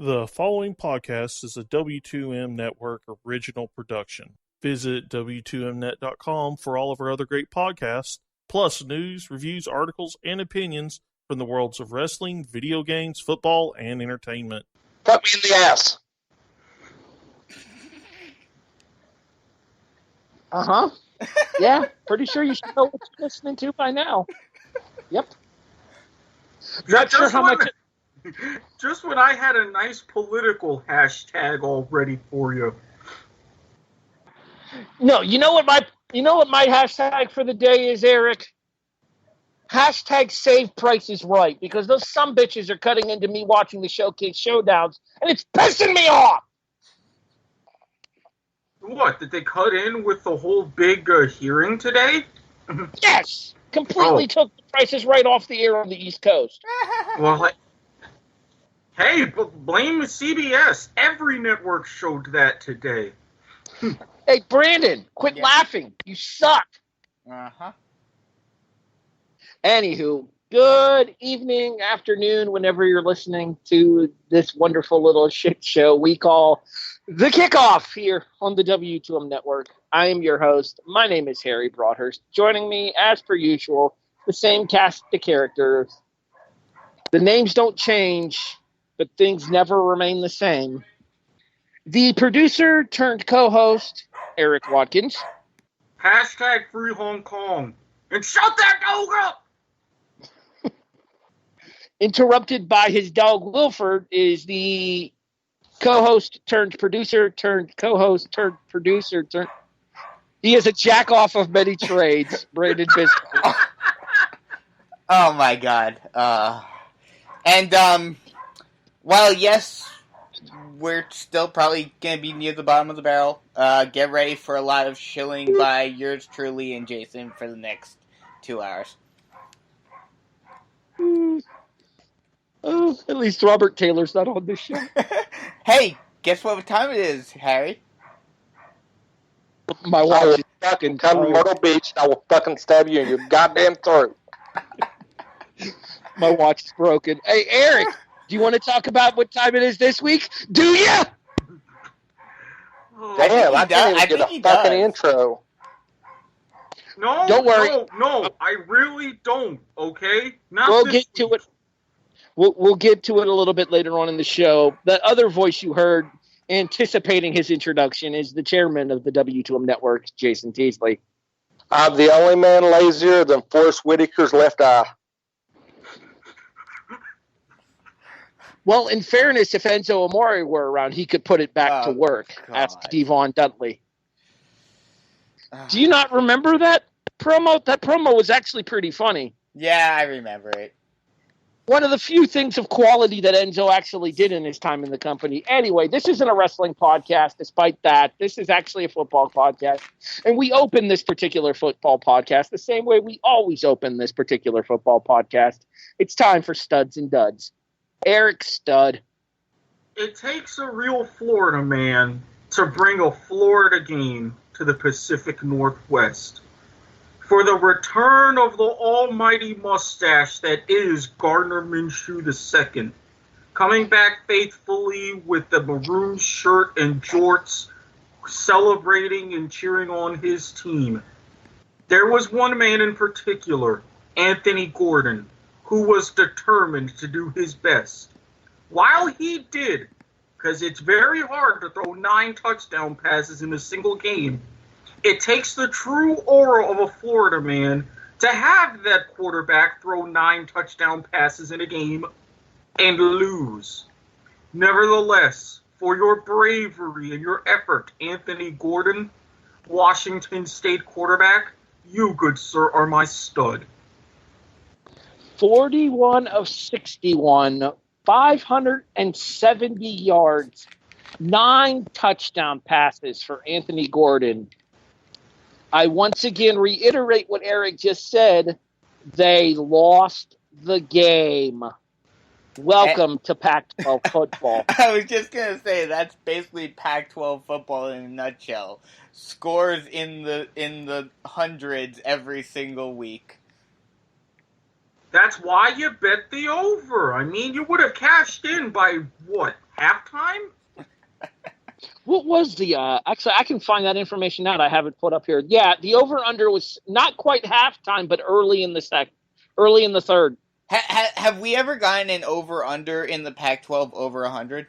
The following podcast is a W2M Network original production. Visit W2Mnet.com for all of our other great podcasts, plus news, reviews, articles, and opinions from the worlds of wrestling, video games, football, and entertainment. Fuck me in the ass. Uh-huh. Yeah, pretty sure you should know what you're listening to by now. Yep. Not sure how much... Just when I had a nice political hashtag all ready for you. No, you know what my hashtag for the day is, Erik? Hashtag save prices right, because those sumbitches are cutting into me watching the Showcase Showdowns, and it's pissing me off! What, did they cut in with the whole big hearing today? Yes! Completely took the prices right off the air on the East Coast. Well, hey, blame CBS. Every network showed that today. Hey, Brandon, quit laughing. You suck. Uh-huh. Anywho, good evening, afternoon, whenever you're listening to this wonderful little shit show we call The Kickoff here on the W2M Network. I am your host. My name is Harry Broadhurst. Joining me, as per usual, the same cast of characters. The names don't change, but things never remain the same. The producer turned co-host, Erik Watkins. Hashtag free Hong Kong. And shut that dog up! Interrupted by his dog Wilford is the co-host turned producer turned co-host turned producer turned... He is a jack-off of many trades, Brandon Biskobing. Oh my god. While yes, we're still probably going to be near the bottom of the barrel, get ready for a lot of shilling by yours truly and Jason for the next 2 hours. Oh, at least Robert Taylor's not on this show. Hey, guess what time it is, Harry? My I watch will is fucking come to Myrtle Beach and I will fucking stab you in your goddamn throat. My watch is broken. Hey, Erik, do you want to talk about what time it is this week? Do ya? Damn, I can't even get a fucking intro. No, don't worry. No, I really don't, okay? We'll get to it. We'll get to it a little bit later on in the show. The other voice you heard anticipating his introduction is the chairman of the W2M Network, Jason Teasley. I'm the only man lazier than Forrest Whitaker's left eye. Well, in fairness, if Enzo Amore were around, he could put it back to work. God. Ask Devon Dudley. Do you not remember that promo? That promo was actually pretty funny. Yeah, I remember it. One of the few things of quality that Enzo actually did in his time in the company. Anyway, this isn't a wrestling podcast, despite that. This is actually a football podcast. And we open this particular football podcast the same way we always open this particular football podcast. It's time for Studs and Duds. Erik Stud. It takes a real Florida man to bring a Florida game to the Pacific Northwest. For the return of the almighty mustache that is Gardner Minshew II, coming back faithfully with the maroon shirt and jorts, celebrating and cheering on his team. There was one man in particular, Anthony Gordon, who was determined to do his best. While he did, because it's very hard to throw 9 touchdown passes in a single game, it takes the true aura of a Florida man to have that quarterback throw 9 touchdown passes in a game and lose. Nevertheless, for your bravery and your effort, Anthony Gordon, Washington State quarterback, you, good sir, are my stud. 41 of 61, 570 yards, 9 touchdown passes for Anthony Gordon. I once again reiterate what Erik just said. They lost the game. Welcome to Pac-12 football. I was just going to say, that's basically Pac-12 football in a nutshell. Scores in the hundreds every single week. That's why you bet the over. I mean, you would have cashed in by, what, halftime? What was the actually I can find that information out. I have it put up here. Yeah, the over under was not quite halftime, but early in the third. Have we ever gotten an over under in the Pac-12 over 100?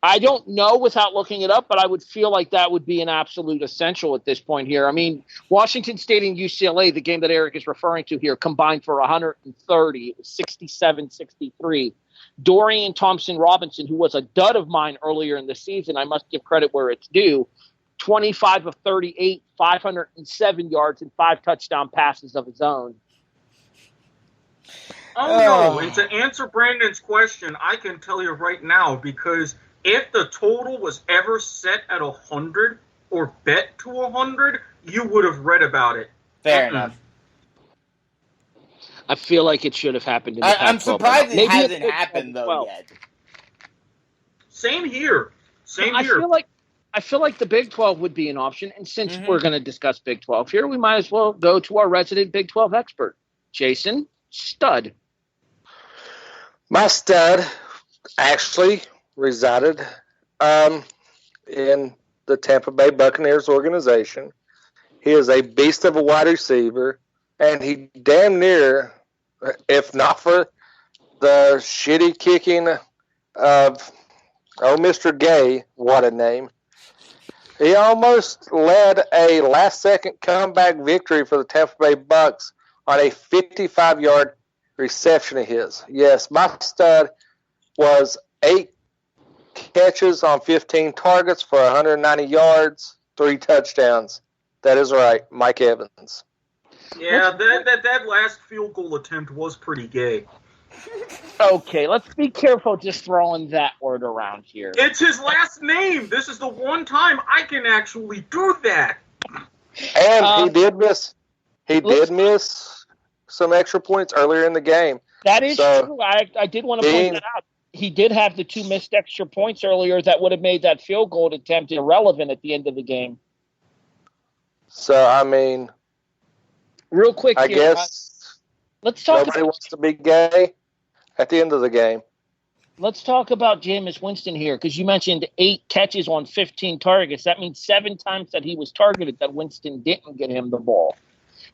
I don't know without looking it up, but I would feel like that would be an absolute essential at this point here. I mean, Washington State and UCLA, the game that Erik is referring to here, combined for 130. It was 67-63. Dorian Thompson-Robinson, who was a dud of mine earlier in the season, I must give credit where it's due, 25 of 38, 507 yards, and 5 touchdown passes of his own. Oh, no. And to answer Brandon's question, I can tell you right now, because if the total was ever set at 100 or bet to 100, you would have read about it. Fair enough. I feel like it should have happened in the Pac-12. I'm surprised it hasn't happened, though, yet. Same here. I feel like the Big 12 would be an option, and since we're going to discuss Big 12 here, we might as well go to our resident Big 12 expert, Jason Stud. My stud actually resided in the Tampa Bay Buccaneers organization. He is a beast of a wide receiver, and he damn near, if not for the shitty kicking of Mr. Gay, what a name, he almost led a last-second comeback victory for the Tampa Bay Bucs on a 55-yard reception of his. Yes, my stud was 8 catches on 15 targets for 190 yards, 3 touchdowns. That is right, Mike Evans. Yeah, that last field goal attempt was pretty gay. Okay, let's be careful just throwing that word around here. It's his last name. This is the one time I can actually do that. And he did miss. He did miss some extra points earlier in the game. That is true. I did want to point that out. He did have the 2 missed extra points earlier that would have made that field goal attempt irrelevant at the end of the game. So, I mean, real quick I here, guess let's talk nobody wants to be gay at the end of the game. Let's talk about Jameis Winston here, because you mentioned 8 catches on 15 targets. That means 7 times that he was targeted that Winston didn't get him the ball.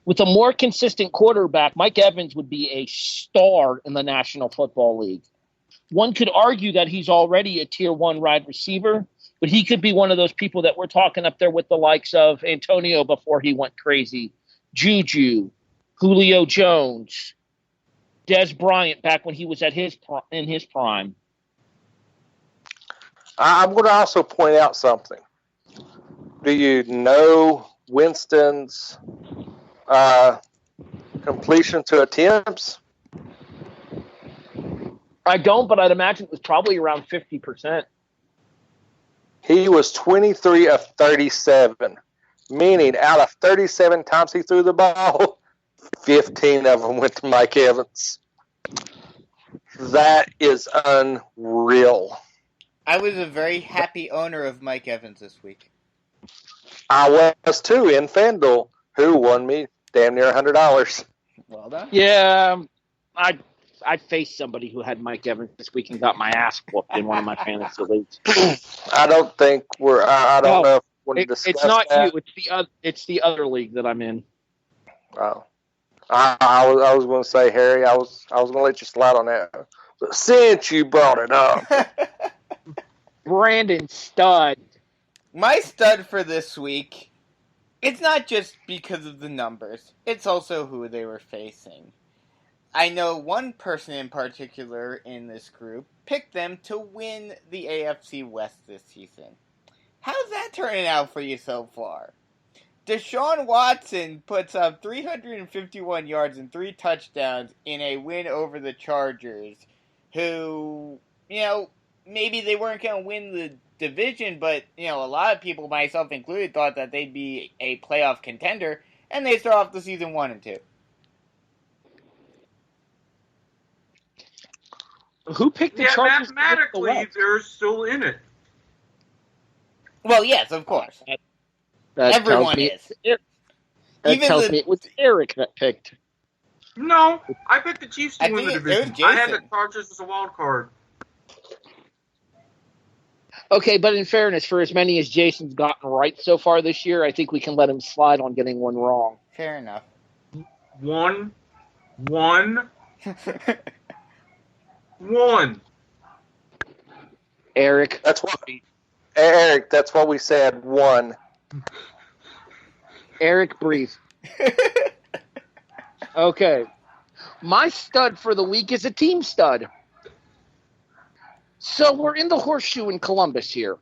With a more consistent quarterback, Mike Evans would be a star in the National Football League. One could argue that he's already a Tier 1 wide receiver, but he could be one of those people that we're talking up there with the likes of Antonio before he went crazy, Juju, Julio Jones, Des Bryant back when he was in his prime. I'm going to also point out something. Do you know Winston's completion to attempts? I don't, but I'd imagine it was probably around 50%. He was 23 of 37, meaning out of 37 times he threw the ball, 15 of them went to Mike Evans. That is unreal. I was a very happy owner of Mike Evans this week. I was too, in FanDuel, who won me damn near $100. Well done. Yeah, I faced somebody who had Mike Evans this week and got my ass whooped in one of my fantasy leagues. I don't think I don't know if we want to discuss it's not that. you. It's the other league that I'm in. Oh. I was going to say, Harry, I was going to let you slide on that. But since you brought it up. Brandon Stud. My stud for this week, it's not just because of the numbers. It's also who they were facing. I know one person in particular in this group picked them to win the AFC West this season. How's that turning out for you so far? Deshaun Watson puts up 351 yards and 3 touchdowns in a win over the Chargers, who, maybe they weren't going to win the division, but, a lot of people, myself included, thought that they'd be a playoff contender, and they start off the season 1-2. Who picked the Chargers? Mathematically, they're still in it. Well, yes, of course. That Everyone is. That tells me it was Erik that picked. No, I picked the Chiefs to win the division. Jason. I had the Chargers as a wild card. Okay, but in fairness, for as many as Jason's gotten right so far this year, I think we can let him slide on getting one wrong. Fair enough. One. Erik. That's what we said. One. Erik, breathe. Okay. My stud for the week is a team stud. So we're in the Horseshoe in Columbus here.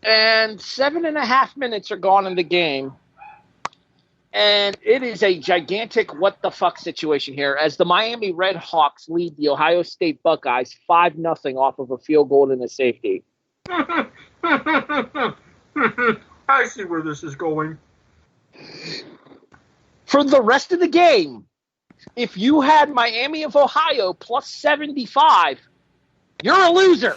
And 7.5 minutes are gone in the game. And it is a gigantic what the fuck situation here as the Miami Red Hawks lead the Ohio State Buckeyes 5-0 off of a field goal and a safety. I see where this is going. For the rest of the game, if you had Miami of Ohio plus 75, you're a loser.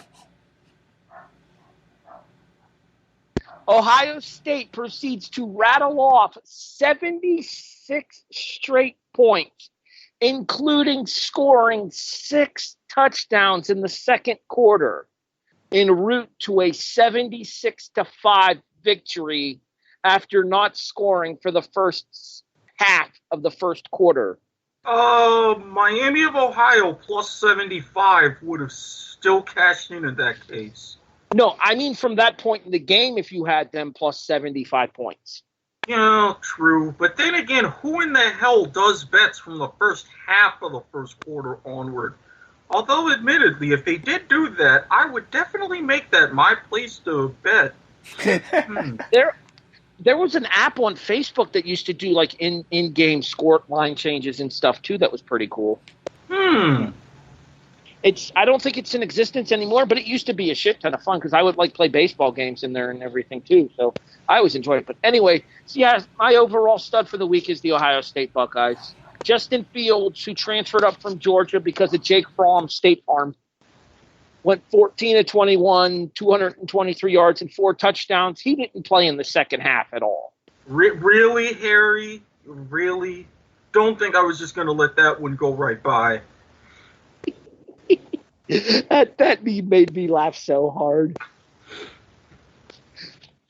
Ohio State proceeds to rattle off 76 straight points, including scoring 6 touchdowns in the second quarter, en route to a 76-5 victory after not scoring for the first half of the first quarter. Miami of Ohio plus 75 would have still cashed in that case. No, I mean from that point in the game if you had them plus 75 points. Yeah, true. But then again, who in the hell does bets from the first half of the first quarter onward? Although, admittedly, if they did do that, I would definitely make that my place to bet. There was an app on Facebook that used to do like in-game score line changes and stuff too. That was pretty cool. I don't think it's in existence anymore, but it used to be a shit ton of fun because I would like play baseball games in there and everything too. So I always enjoyed it. But anyway, so yeah, my overall stud for the week is the Ohio State Buckeyes. Justin Fields, who transferred up from Georgia because of Jake Fromm, State Farm, went 14-21, 223 yards and 4 touchdowns. He didn't play in the second half at all. Really, Harry? Really? Don't think I was just going to let that one go right by. That meme made me laugh so hard.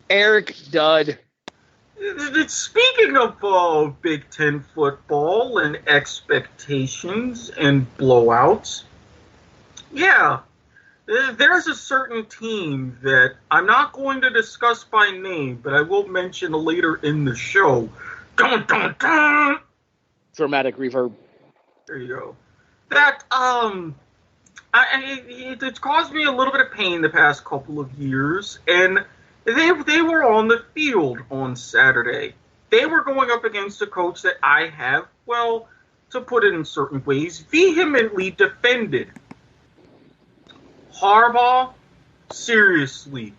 Erik, dud. Speaking of Big Ten football and expectations and blowouts, yeah, there's a certain team that I'm not going to discuss by name, but I will mention later in the show. Dun, dun, dun. Dramatic reverb. There you go. That, it's caused me a little bit of pain the past couple of years, and they were on the field on Saturday. They were going up against a coach that I have, well, to put it in certain ways, vehemently defended. Harbaugh, seriously,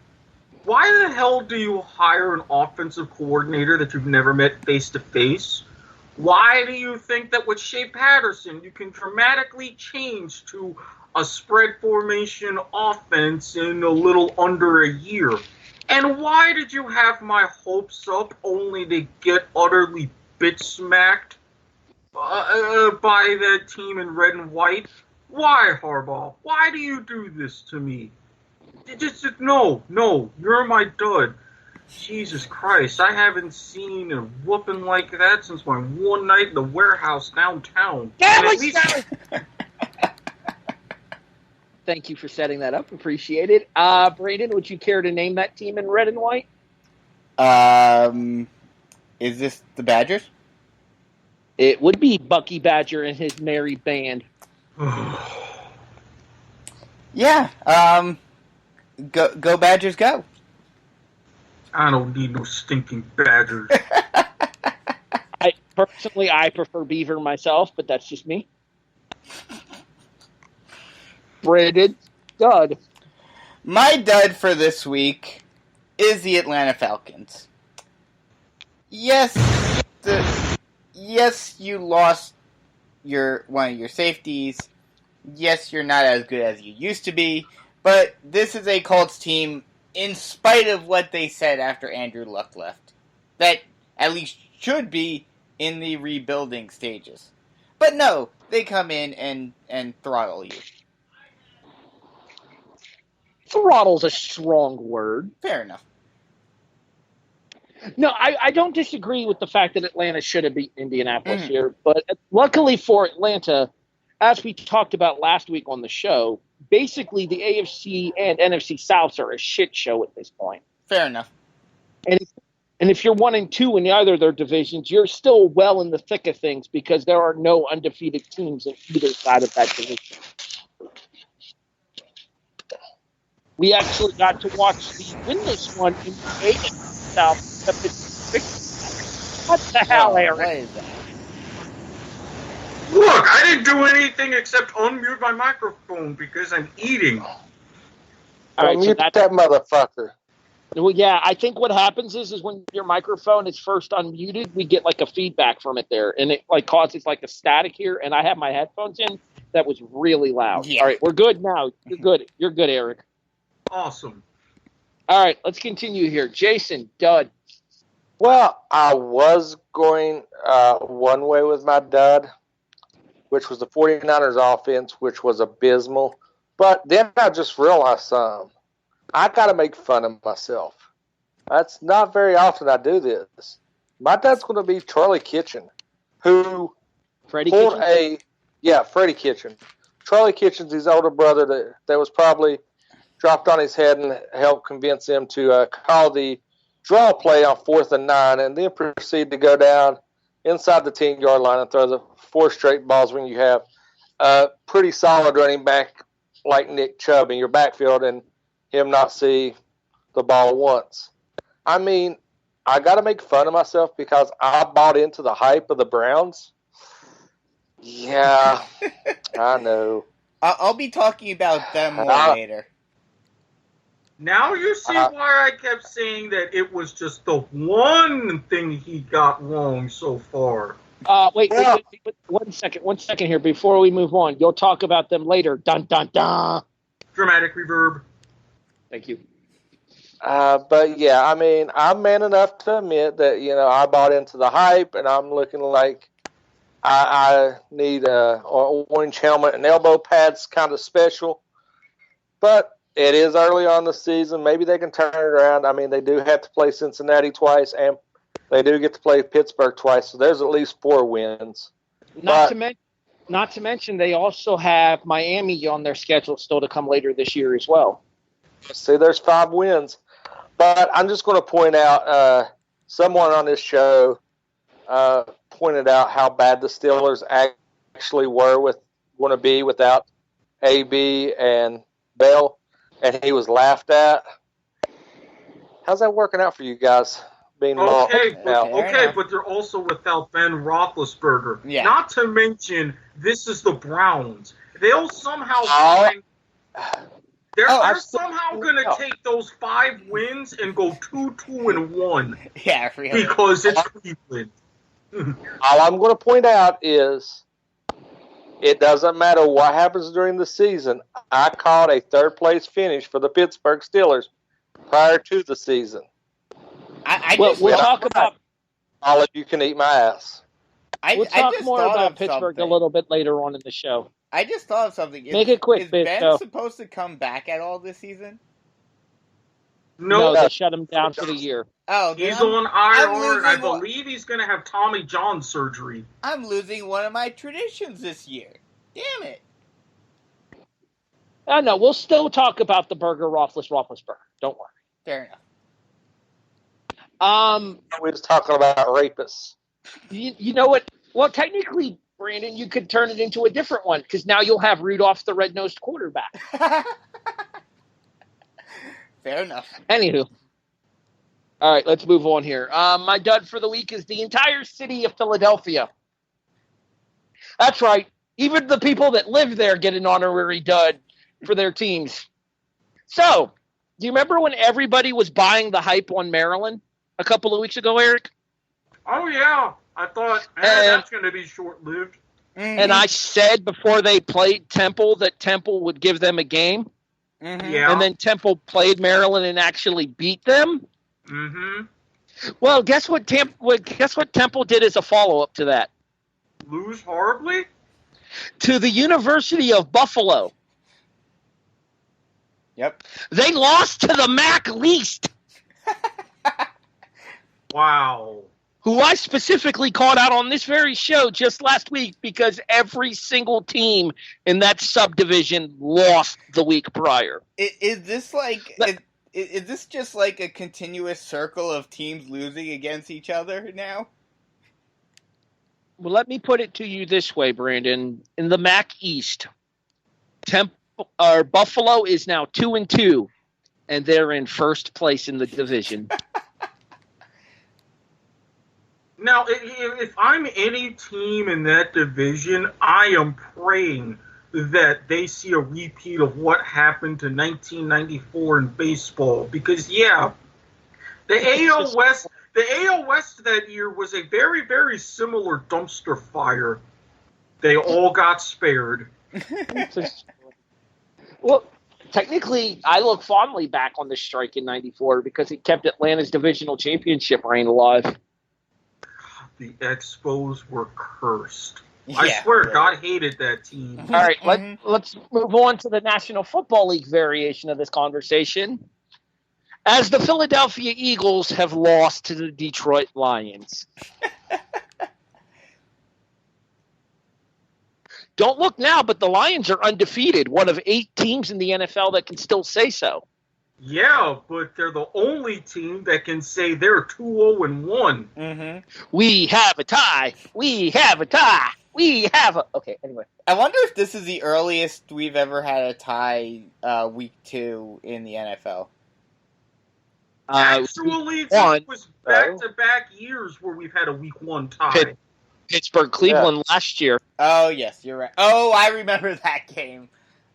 why the hell do you hire an offensive coordinator that you've never met face-to-face? Why do you think that with Shea Patterson you can dramatically change to a spread formation offense in a little under a year? And why did you have my hopes up only to get utterly bitch-smacked by that team in red and white? Why, Harbaugh? Why do you do this to me? Just no, you're my dud. Jesus Christ, I haven't seen a whooping like that since my one night in the warehouse downtown. Thank you for setting that up. Appreciate it. Brandon, would you care to name that team in red and white? Is this the Badgers? It would be Bucky Badger and his merry band. Yeah. Go Badgers, go. I don't need no stinking Badgers. I prefer Beaver myself, but that's just me. Brandon, dud. My dud for this week is the Atlanta Falcons. Yes, you lost one of your safeties. Yes, you're not as good as you used to be, but this is a Colts team, in spite of what they said after Andrew Luck left, that at least should be in the rebuilding stages. But no, they come in and throttle you. Throttle's a strong word. Fair enough. No, I don't disagree with the fact that Atlanta should have beat Indianapolis here, but luckily for Atlanta, as we talked about last week on the show, basically the AFC and NFC Souths are a shit show at this point. Fair enough. And if you're 1-2 in either of their divisions, you're still well in the thick of things because there are no undefeated teams in either side of that division. We actually got to watch the winless one in the AFC South. What the hell, Erik? What is that? Look, I didn't do anything except unmute my microphone because I'm eating. All right, Mute that motherfucker. Well, yeah, I think what happens is when your microphone is first unmuted, we get like a feedback from it there, and it like causes like a static here. And I have my headphones in. That was really loud. Yeah. All right, we're good now. You're good. You're good, Erik. Awesome. All right, let's continue here. Jason, dud. Well, I was going one way with my dud, which was the 49ers offense, which was abysmal. But then I just realized something. I got to make fun of myself. That's not very often I do this. My dad's going to be Charlie Kitchen, who Freddie pulled Kitchen? Freddie Kitchen. Charlie Kitchen's his older brother that was probably dropped on his head and helped convince him to call the draw play on 4th and 9, and then proceed to go down inside the 10-yard line and throw the 4 straight balls when you have a pretty solid running back like Nick Chubb in your backfield and him not see the ball once. I mean, I got to make fun of myself because I bought into the hype of the Browns. Yeah, I know. I'll be talking about them more later. Now you see why I kept saying that it was just the one thing he got wrong so far. Wait, 1 second. 1 second here before we move on. You'll talk about them later. Dun, dun, dun. Dramatic reverb. Thank you. But yeah, I mean, I'm man enough to admit that, I bought into the hype and I'm looking like I need an orange helmet and elbow pads kind of special. But it is early on the season. Maybe they can turn it around. I mean, they do have to play Cincinnati twice, and they do get to play Pittsburgh twice, so there's at least 4 wins. Not to mention, they also have Miami on their schedule still to come later this year as well. See, there's 5 wins. But I'm just going to point out, someone on this show pointed out how bad the Steelers actually going to be without AB and Bell. And he was laughed at. How's that working out for you guys? Being okay, enough. but they're also without Ben Roethlisberger. Yeah. Not to mention, this is the Browns. They'll somehow they're somehow going to take those 5 wins and go 2-2-1. Yeah, really. Because it's Cleveland. All I'm going to point out is it doesn't matter what happens during the season. I called a 3rd-place finish for the Pittsburgh Steelers prior to the season. We'll talk about. All of you can eat my ass. We'll talk more about Pittsburgh a little bit later on in the show. I just thought of something. Make it quick, is Ben Bisco. supposed to come back at all this season? No, they shut him down for the year. Oh, he's on IR, and I believe he's going to have Tommy John surgery. I'm losing one of my traditions this year. Damn it. No, we'll still talk about the burger Roethlisberger. Don't worry. Fair enough. We was talking about rapists. You know what? Well, technically, Brandon, you could turn it into a different one because now you'll have Rudolph the red-nosed quarterback. Fair enough. Anywho. All right, let's move on here. My dud for the week is the entire city of Philadelphia. That's right. Even the people that live there get an honorary dud for their teams. So, do you remember when everybody was buying the hype on Maryland a couple of weeks ago, Erik? Oh, yeah. I thought, that's going to be short-lived. Mm-hmm. And I said before they played Temple that Temple would give them a game. Mm-hmm. Yeah. And then Temple played Maryland and actually beat them. Mm-hmm. Well, guess what Temple did as a follow-up to that? Lose horribly? To the University of Buffalo. Yep. They lost to the MAC least. Wow. Who I specifically called out on this very show just last week because every single team in that subdivision lost the week prior. Is this like... Is this just like a continuous circle of teams losing against each other now? Well, let me put it to you this way, Brandon. In the MAC East, Buffalo is now 2-2, and they're in first place in the division. Now, if I'm any team in that division, I am praying that they see a repeat of what happened to 1994 in baseball. Because, yeah, the AL West that year was a very, very similar dumpster fire. They all got spared. Well, technically, I look fondly back on the strike in 94 because it kept Atlanta's divisional championship reign alive. The Expos were cursed. Yeah, I swear, really. God hated that team. All right, let's move on to the National Football League variation of this conversation. As the Philadelphia Eagles have lost to the Detroit Lions. Don't look now, but the Lions are undefeated, one of 8 teams in the NFL that can still say so. Yeah, but they're the only team that can say they're 2-0-1. Mm-hmm. We have a tie. We have a tie. We have a... Okay, anyway. I wonder if this is the earliest we've ever had a tie week 2 in the NFL. Actually, it was back-to-back years where we've had a week 1 tie. Pittsburgh, Cleveland last year. Oh, yes, you're right. Oh, I remember that game.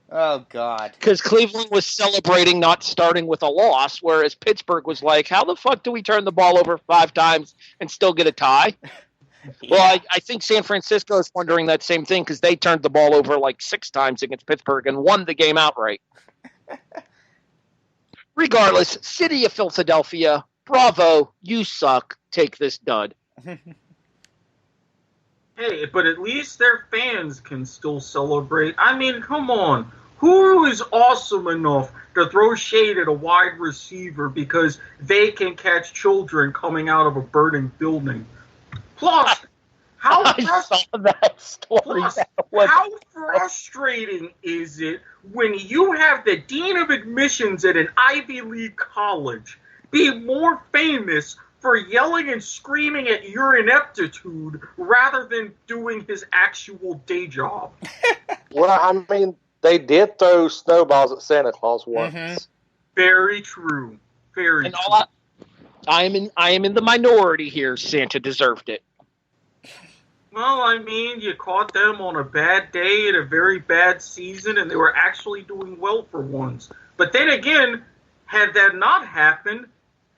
Oh, God. Because Cleveland was celebrating not starting with a loss, whereas Pittsburgh was like, how the fuck do we turn the ball over 5 times and still get a tie? Yeah. Well, I think San Francisco is wondering that same thing because they turned the ball over like 6 times against Pittsburgh and won the game outright. Regardless, City of Philadelphia, bravo, you suck, take this dud. Hey, but at least their fans can still celebrate. I mean, come on. Who is awesome enough to throw shade at a wide receiver because they can catch children coming out of a burning building? Plus, how frustrating is it when you have the dean of admissions at an Ivy League college be more famous for yelling and screaming at your ineptitude rather than doing his actual day job? Well, I mean, they did throw snowballs at Santa Claus once. Mm-hmm. Very true. Very true. I am in the minority here. Santa deserved it. Well, I mean, you caught them on a bad day at a very bad season, and they were actually doing well for once. But then again, had that not happened,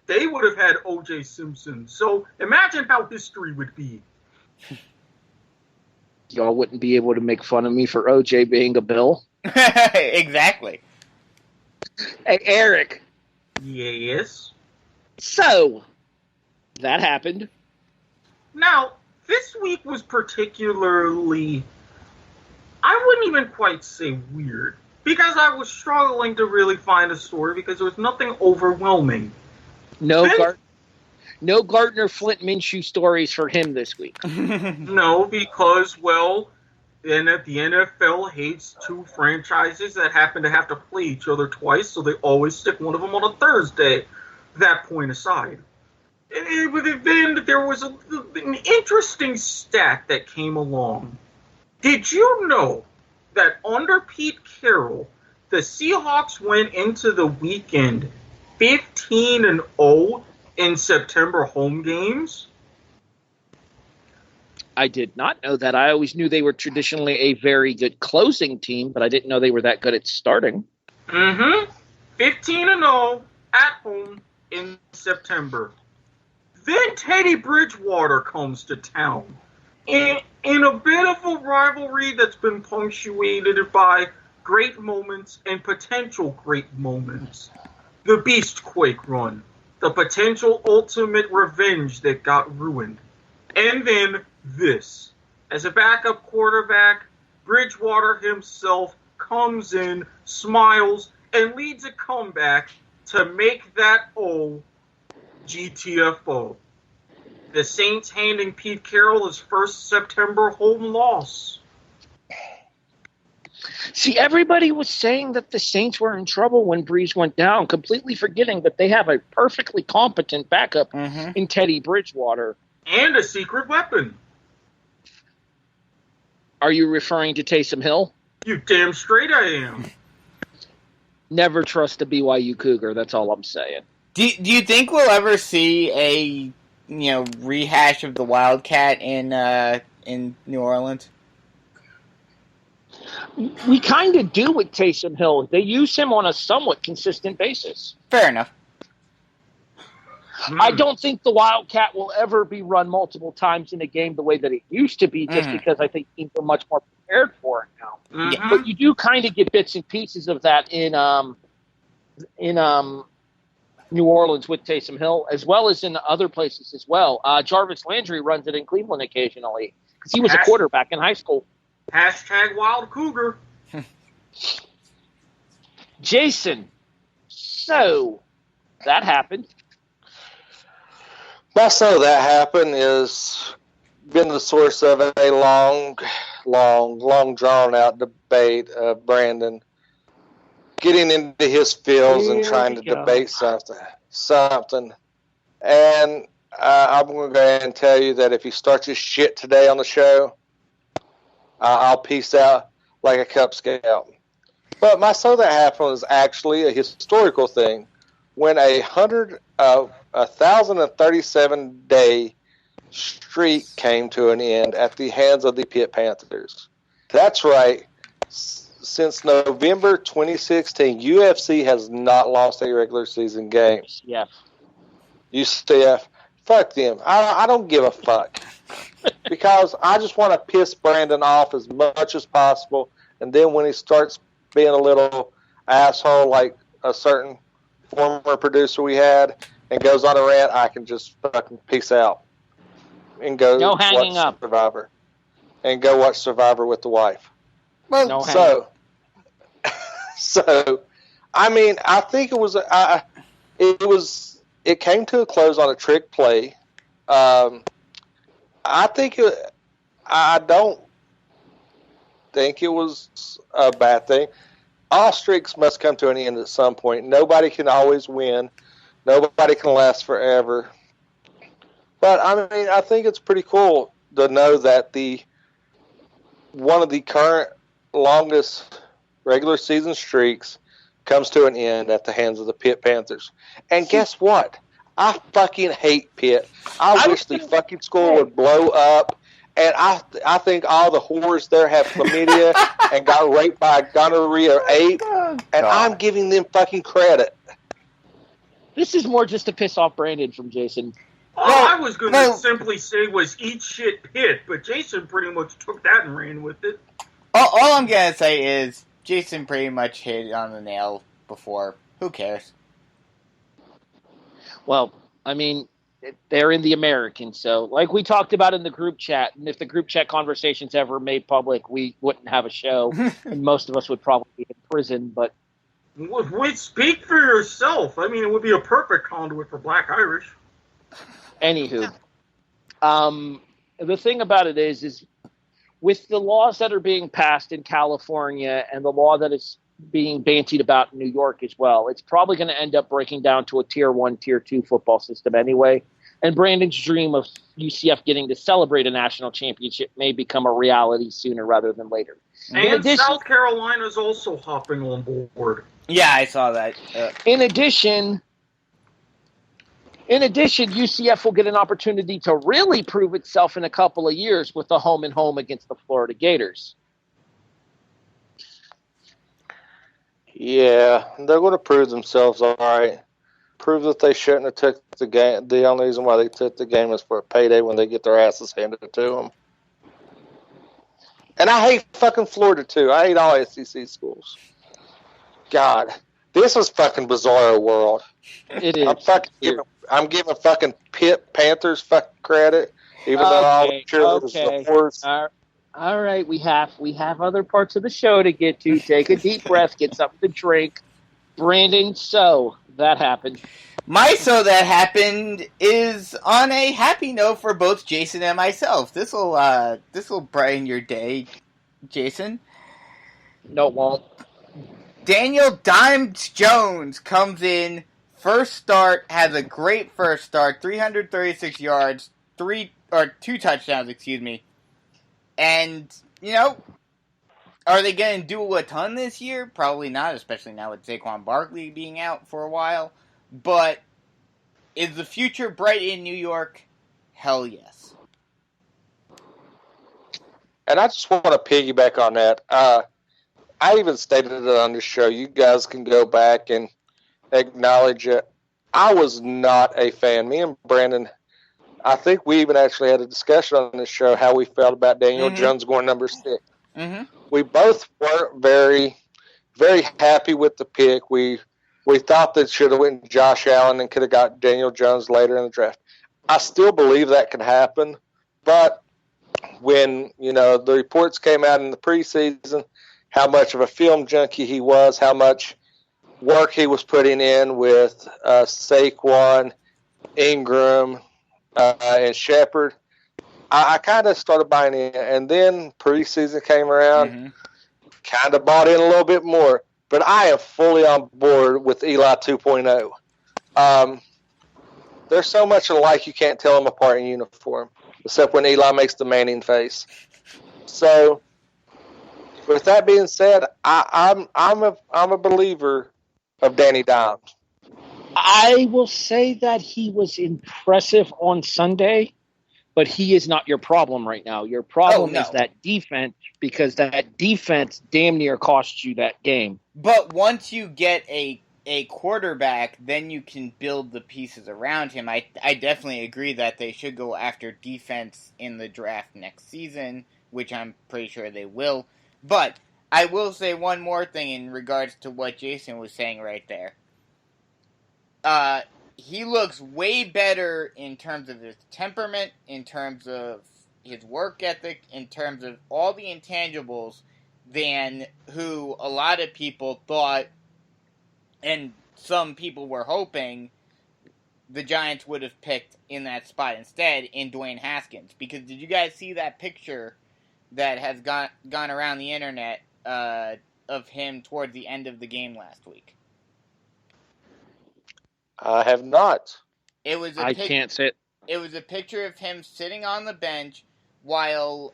they would have had O.J. Simpson. So imagine how history would be. Y'all wouldn't be able to make fun of me for O.J. being a Bill. Exactly. Hey, Erik. Yes? So, that happened. Now, this week was particularly, I wouldn't even quite say weird, because I was struggling to really find a story because there was nothing overwhelming. No Gardner Flint Minshew stories for him this week. No, because, well, the NFL hates 2 franchises that happen to have to play each other twice, so they always stick one of them on a Thursday. That point aside. Then there was an interesting stat that came along. Did you know that under Pete Carroll, the Seahawks went into the weekend 15-0 in September home games? I did not know that. I always knew they were traditionally a very good closing team, but I didn't know they were that good at starting. Mm-hmm. 15-0 at home in September. Then Teddy Bridgewater comes to town. In a bit of a rivalry that's been punctuated by great moments and potential great moments. The Beastquake run. The potential ultimate revenge that got ruined. And then this. As a backup quarterback, Bridgewater himself comes in, smiles, and leads a comeback to make that O GTFO. The Saints handing Pete Carroll his first September home loss. See, everybody was saying that the Saints were in trouble when Breeze went down, completely forgetting that they have a perfectly competent backup in Teddy Bridgewater. And a secret weapon. Are you referring to Taysom Hill? You damn straight I am. Never trust a BYU Cougar, that's all I'm saying. Do you think we'll ever see a rehash of the Wildcat in New Orleans? We kind of do with Taysom Hill. They use him on a somewhat consistent basis. Fair enough. I don't think the Wildcat will ever be run multiple times in a game the way that it used to be, just because I think teams are much more prepared for it now. But you do kind of get bits and pieces of that in New Orleans with Taysom Hill, as well as in other places as well. Jarvis Landry runs it in Cleveland occasionally because he was a quarterback in high school. Hashtag Wild Cougar. Jason, so that happened. So that happened is been the source of a long drawn out debate of Brandon getting into his feels and trying to debate something. And I'm going to go ahead and tell you that if he starts his shit today on the show, I'll peace out like a Cub Scout. But so that happened was actually a historical thing when 1,037-day streak came to an end at the hands of the Pitt Panthers. That's right. Since November 2016, UFC has not lost a regular season game. Yeah. UCF, fuck them. I don't give a fuck. Because I just want to piss Brandon off as much as possible, and then when he starts being a little asshole like a certain former producer we had and goes on a rant, I can just fucking peace out and go watch Survivor. And go watch Survivor with the wife. Well, so, I mean, I think it came to a close on a trick play. I don't think it was a bad thing. All streaks must come to an end at some point. Nobody can always win. Nobody can last forever. But, I mean, I think it's pretty cool to know that one of the current longest regular season streaks comes to an end at the hands of the Pitt Panthers. And guess what? I fucking hate Pitt. I wish the fucking school would blow up. And I think all the whores there have chlamydia and got raped by a gonorrhea or ape. And I'm giving them fucking credit. This is more just to piss off Brandon from Jason. All I was going to simply say was eat shit Pitt, but Jason pretty much took that and ran with it. All I'm going to say is Jason pretty much hit it on the nail before. Who cares? Well, I mean, they're in the American, so like we talked about in the group chat, and if the group chat conversation's ever made public, we wouldn't have a show, and most of us would probably be in prison, but... Wait, speak for yourself. I mean, it would be a perfect conduit for Black Irish. Anywho, the thing about it is with the laws that are being passed in California and the law that is being bantied about in New York as well, it's probably going to end up breaking down to a Tier 1, Tier 2 football system anyway. And Brandon's dream of UCF getting to celebrate a national championship may become a reality sooner rather than later. And South Carolina's also hopping on board. Yeah, I saw that. In addition, UCF will get an opportunity to really prove itself in a couple of years with a home and home against the Florida Gators. Yeah, they're going to prove themselves all right. Prove that they shouldn't have took the game. The only reason why they took the game is for a payday when they get their asses handed to them. And I hate fucking Florida, too. I hate all SEC schools. God. This was fucking bizarro world. It is. I'm giving fucking Pitt Panthers fucking credit, even though I'm sure it was the horse. All right, we have other parts of the show to get to. Take a deep breath, get something to drink. Brandon, so that happened. My so that happened is on a happy note for both Jason and myself. This'll brighten your day, Jason. No, it won't. Daniel Dimes Jones comes in, first start, has a great first start, 336 yards, 2 touchdowns, excuse me. And, are they going to do a ton this year? Probably not, especially now with Saquon Barkley being out for a while. But is the future bright in New York? Hell yes. And I just want to piggyback on that. I even stated it on the show. You guys can go back and acknowledge it. I was not a fan. Me and Brandon, I think we even actually had a discussion on this show how we felt about Daniel Jones going number 6. Mm-hmm. We both weren't very, very happy with the pick. We thought that should have went Josh Allen and could have got Daniel Jones later in the draft. I still believe that can happen, but when the reports came out in the preseason, how much of a film junkie he was, how much work he was putting in with Saquon, Ingram, and Shepard, I kind of started buying in. And then preseason came around, kind of bought in a little bit more. But I am fully on board with Eli 2.0. There's so much alike you can't tell them apart in uniform, except when Eli makes the Manning face. So, with that being said, I'm a believer of Danny Dimes. I will say that he was impressive on Sunday, but he is not your problem right now. Your problem is that defense, because that defense damn near cost you that game. But once you get a quarterback, then you can build the pieces around him. I definitely agree that they should go after defense in the draft next season, which I'm pretty sure they will. But I will say one more thing in regards to what Jason was saying right there. He looks way better in terms of his temperament, in terms of his work ethic, in terms of all the intangibles than who a lot of people thought, and some people were hoping, the Giants would have picked in that spot instead in Dwayne Haskins. Because did you guys see that picture that has gone around the internet of him towards the end of the game last week? I have not. I can't say it. It was a picture of him sitting on the bench while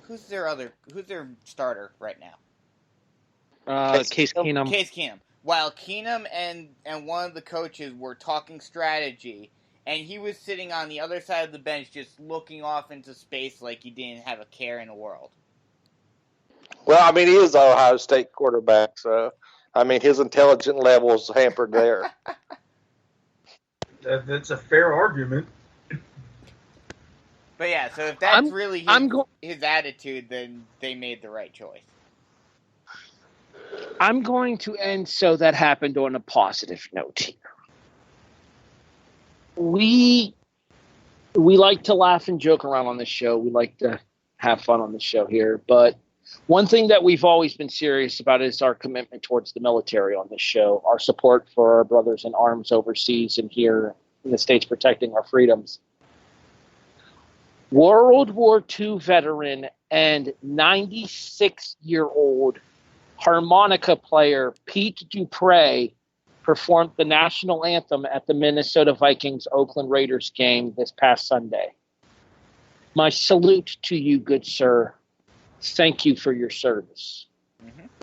who's their starter right now? Case Keenum. Case Keenum. While Keenum and one of the coaches were talking strategy, and he was sitting on the other side of the bench just looking off into space like he didn't have a care in the world. Well, I mean, he is an Ohio State quarterback, so, I mean, his intelligence level is hampered there. That's a fair argument. But yeah, so if that's really his attitude, then they made the right choice. I'm going to end so that happened on a positive note here. We like to laugh and joke around on this show. We like to have fun on the show here, but one thing that we've always been serious about is our commitment towards the military on this show, our support for our brothers in arms overseas and here in the States protecting our freedoms. World War II veteran and 96-year-old harmonica player Pete Dupre performed the national anthem at the Minnesota Vikings Oakland Raiders game this past Sunday. My salute to you, good sir. Thank you for your service.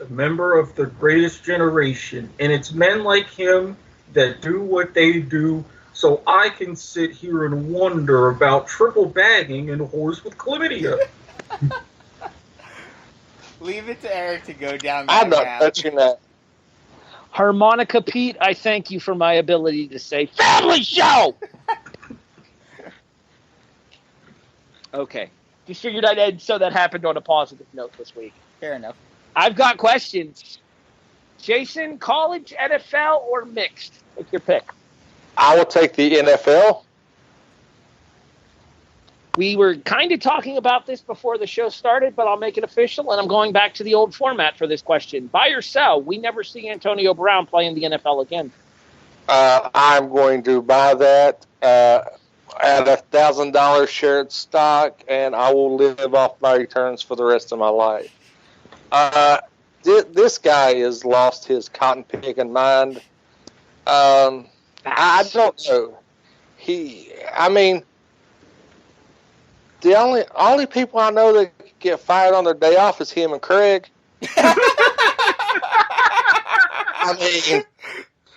A member of the greatest generation, and it's men like him that do what they do, so I can sit here and wonder about triple bagging and whores with chlamydia. Leave it to Erik to go down that I'm not route. touching that. Harmonica Pete, I thank you for my ability to say family show. Okay. Just figured I'd end so that happened on a positive note this week. Fair enough. I've got questions. Jason, college, NFL, or mixed? Take your pick. I will take the NFL. We were kind of talking about this before the show started, but I'll make it official, and I'm going back to the old format for this question. Buy or sell? We never see Antonio Brown play in the NFL again. I'm going to buy that at $1,000 shared stock, and I will live off my returns for the rest of my life. This guy has lost his cotton picking mind. I don't know. The only people I know that get fired on their day off is him and Craig.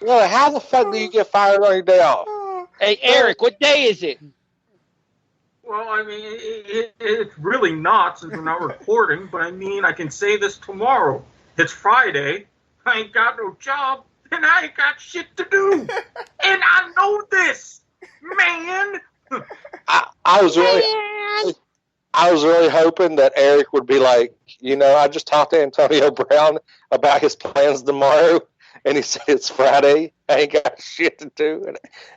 Really, how the fuck do you get fired on your day off? Hey, Erik, what day is it? Well, it's really not since we're not recording, but I can say this tomorrow. It's Friday. I ain't got no job, and I ain't got shit to do. And I know this, man. I was really hoping that Erik would be like, I just talked to Antonio Brown about his plans tomorrow, and he said it's Friday. I ain't got shit to do,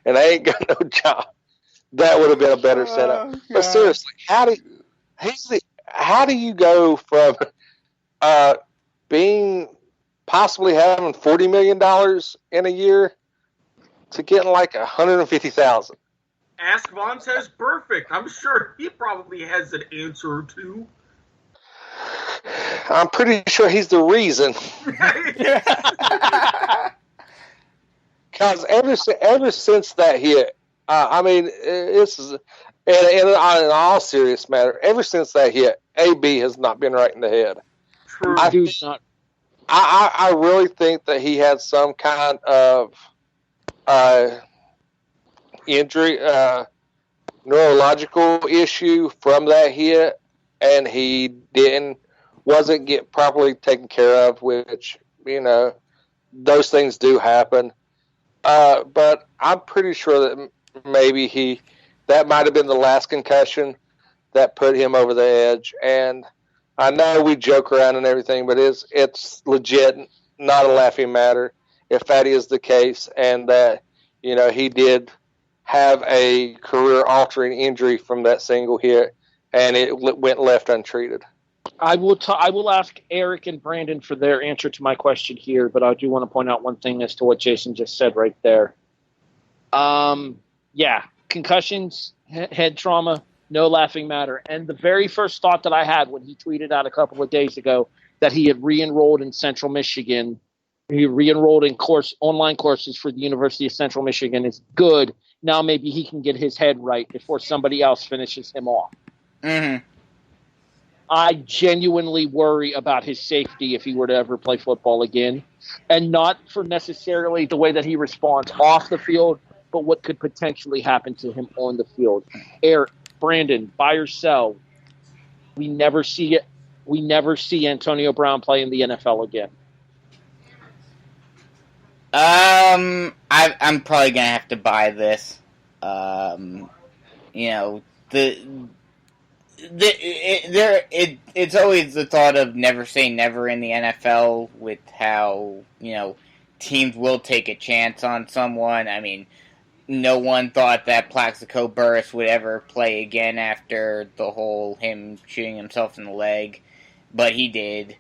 and I ain't got no job. That would have been a better setup. God. But seriously, how do you go from possibly having $40 million in a year to getting like $150,000? Ask Vontez Perfect. I'm sure he probably has an answer or two. I'm pretty sure he's the reason. Because ever since that hit, this is in all serious matter. Ever since that hit, AB has not been right in the head. True. I really think that he had some kind of injury, neurological issue from that hit, and he wasn't get properly taken care of, which those things do happen. But I'm pretty sure that maybe that might have been the last concussion that put him over the edge. And I know we joke around and everything, but it's legit, not a laughing matter if that is the case, and that he did have a career-altering injury from that single hit, and it went left untreated. I will ask Erik and Brandon for their answer to my question here, but I do want to point out one thing as to what Jason just said right there. Concussions, head trauma, no laughing matter. And the very first thought that I had when he tweeted out a couple of days ago that he had re-enrolled in Central Michigan, he re-enrolled in online courses for the University of Central Michigan is good. Now maybe he can get his head right before somebody else finishes him off. Mm-hmm. I genuinely worry about his safety if he were to ever play football again, and not for necessarily the way that he responds off the field, but what could potentially happen to him on the field. Erik, Brandon, buy or sell? We never see Antonio Brown play in the NFL again. I'm probably gonna have to buy this. It's always the thought of never say never in the NFL with how, teams will take a chance on someone. I mean, no one thought that Plaxico Burress would ever play again after the whole him shooting himself in the leg, but he did.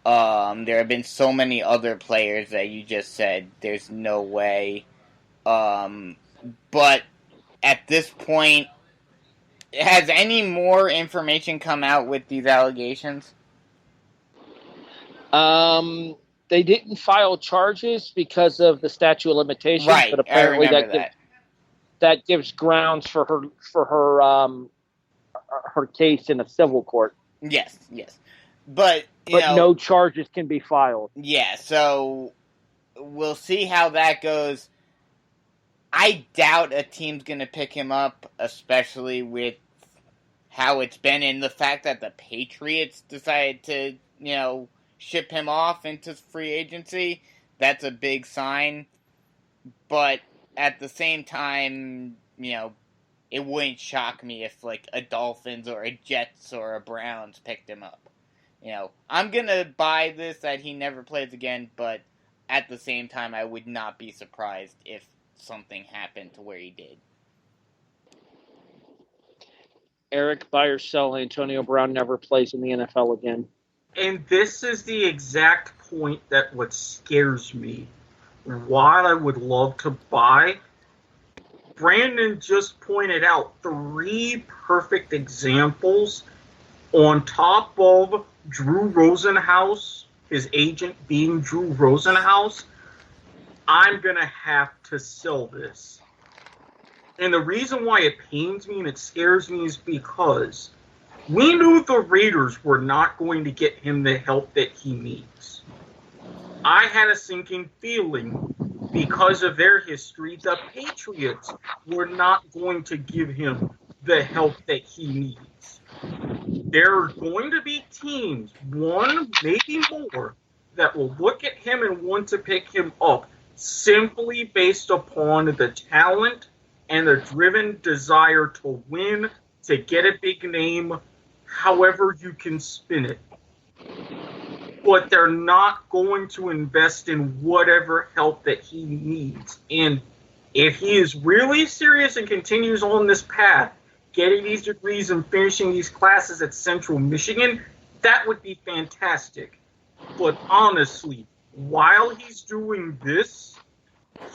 There have been so many other players that you just said there's no way. But at this point, has any more information come out with these allegations? They didn't file charges because of the statute of limitations, right? But apparently that gives grounds for her case in a civil court. Yes. But no charges can be filed. Yeah, so we'll see how that goes. I doubt a team's going to pick him up, especially with how it's been and the fact that the Patriots decided to, ship him off into free agency. That's a big sign. But at the same time, it wouldn't shock me if, like, a Dolphins or a Jets or a Browns picked him up. I'm going to buy this that he never plays again, but at the same time, I would not be surprised if something happened to where he did. Erik, buy or sell, Antonio Brown never plays in the NFL again. And this is the exact point that what scares me. While I would love to buy, Brandon just pointed out 3 perfect examples on top of Drew Rosenhaus, his agent being Drew Rosenhaus. I'm going to have to sell this. And the reason why it pains me and it scares me is because we knew the Raiders were not going to get him the help that he needs. I had a sinking feeling because of their history, the Patriots were not going to give him the help that he needs. There are going to be teams, one, maybe more, that will look at him and want to pick him up simply based upon the talent and the driven desire to win, to get a big name, however you can spin it. But they're not going to invest in whatever help that he needs. And if he is really serious and continues on this path, getting these degrees and finishing these classes at Central Michigan, that would be fantastic. But honestly, while he's doing this,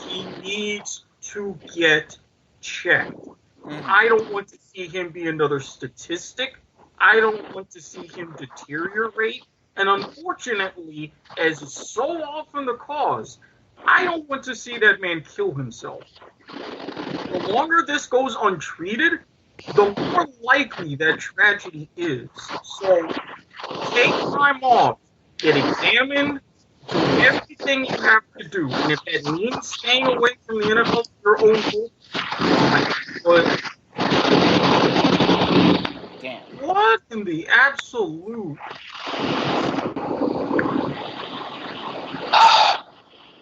he needs to get checked. I don't want to see him be another statistic. I don't want to see him deteriorate. And unfortunately, as is so often the cause, I don't want to see that man kill himself. The longer this goes untreated, the more likely that tragedy is. So, take time off, get examined, do everything you have to do. And if that means staying away from the NFL for your own good, but Damn. what in the absolute?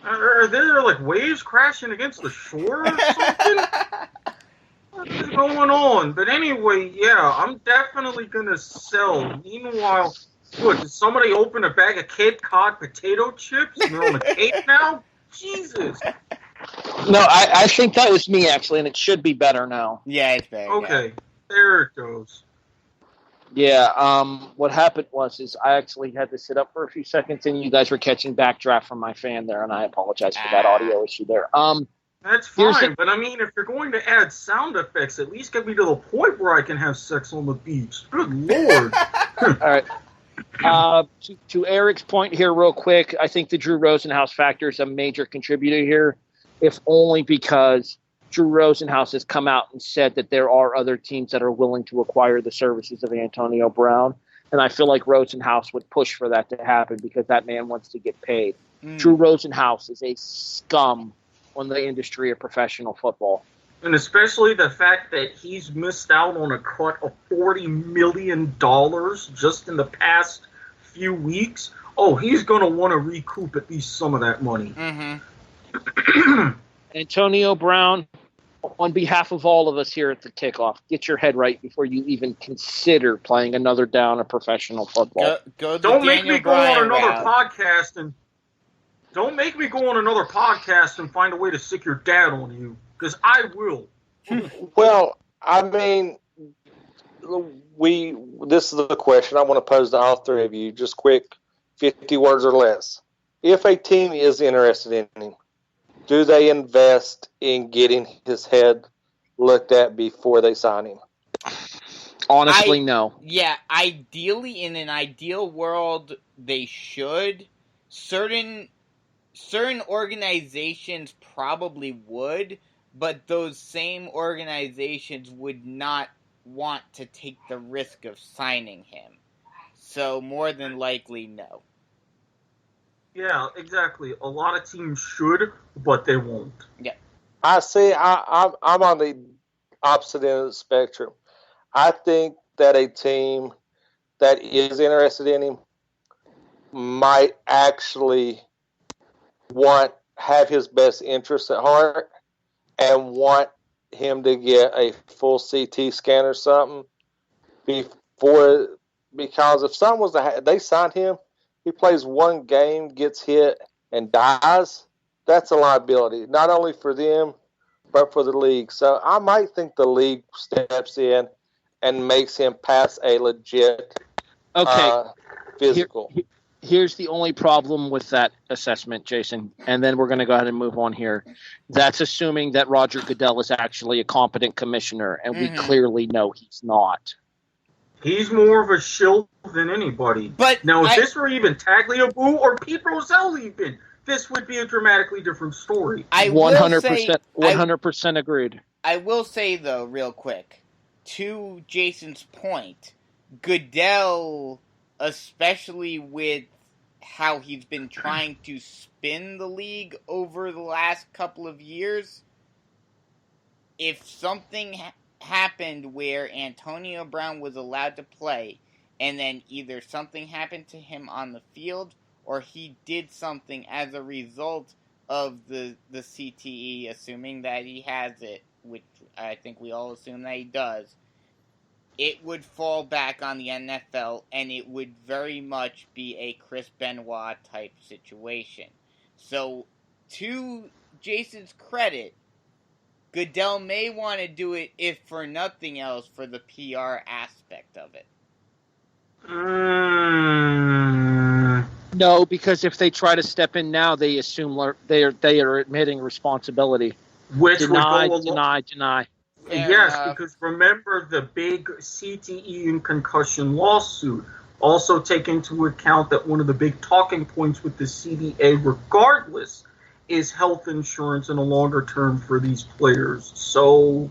Are there like waves crashing against the shore or something? What is going on? But anyway, yeah, I'm definitely gonna sell. Meanwhile, what, did somebody open a bag of Cape Cod potato chips and they're on the Cape now? Jesus. No, I think that was me, actually, and it should be better now. Yeah, it's better. Okay, there it goes. Yeah, what happened was I actually had to sit up for a few seconds, and you guys were catching backdraft from my fan there, and I apologize for that audio issue there. That's fine, but I mean, if you're going to add sound effects, at least get me to the point where I can have sex on the beach. Good Lord. All right. To Erik's point here real quick, I think the Drew Rosenhaus factor is a major contributor here, if only because Drew Rosenhaus has come out and said that there are other teams that are willing to acquire the services of Antonio Brown. And I feel like Rosenhaus would push for that to happen because that man wants to get paid. Drew Rosenhaus is a scum on the industry of professional football. And especially the fact that he's missed out on a cut of $40 million just in the past few weeks. Oh, he's going to want to recoup at least some of that money. Mm-hmm. Antonio Brown, on behalf of all of us here at the Kickoff, get your head right before you even consider playing another down of professional football. Don't make me go on another podcast and don't make me go on another podcast and find a way to sick your dad on you, because I will. Well, I mean, this is the question I want to pose to all three of you, just quick, 50 words or less. If a team is interested in him, do they invest in getting his head looked at before they sign him? Honestly, no. Yeah, ideally, in an ideal world, they should. Certain organizations probably would, but those same organizations would not want to take the risk of signing him. So more than likely, no. Yeah, exactly. A lot of teams should, but they won't. Yeah. I see. I'm on the opposite end of the spectrum. I think that a team that is interested in him might actually have his best interests at heart and want him to get a full CT scan or something before because if someone was they signed him, he plays one game, gets hit, and dies. That's a liability, not only for them, but for the league. So I might think the league steps in and makes him pass a legit physical. Here's the only problem with that assessment, Jason, and then we're going to go ahead and move on here. That's assuming that Roger Goodell is actually a competent commissioner, and we clearly know he's not. He's more of a shill than anybody. But now, if this were even Tagliabue or Pete Rozelle even, this would be a dramatically different story. 100% agreed. I will say, though, real quick, to Jason's point, Goodell, especially with how he's been trying to spin the league over the last couple of years, if something happened where Antonio Brown was allowed to play, and then either something happened to him on the field, or he did something as a result of the CTE, assuming that he has it, which I think we all assume that he does, it would fall back on the NFL, and it would very much be a Chris Benoit type situation. So, to Jason's credit, Goodell may want to do it, if for nothing else, for the PR aspect of it. No, because if they try to step in now, they assume they are admitting responsibility. Which deny. Yes, because remember the big CTE and concussion lawsuit. Also take into account that one of the big talking points with the CBA, regardless, is health insurance in a longer term for these players. So,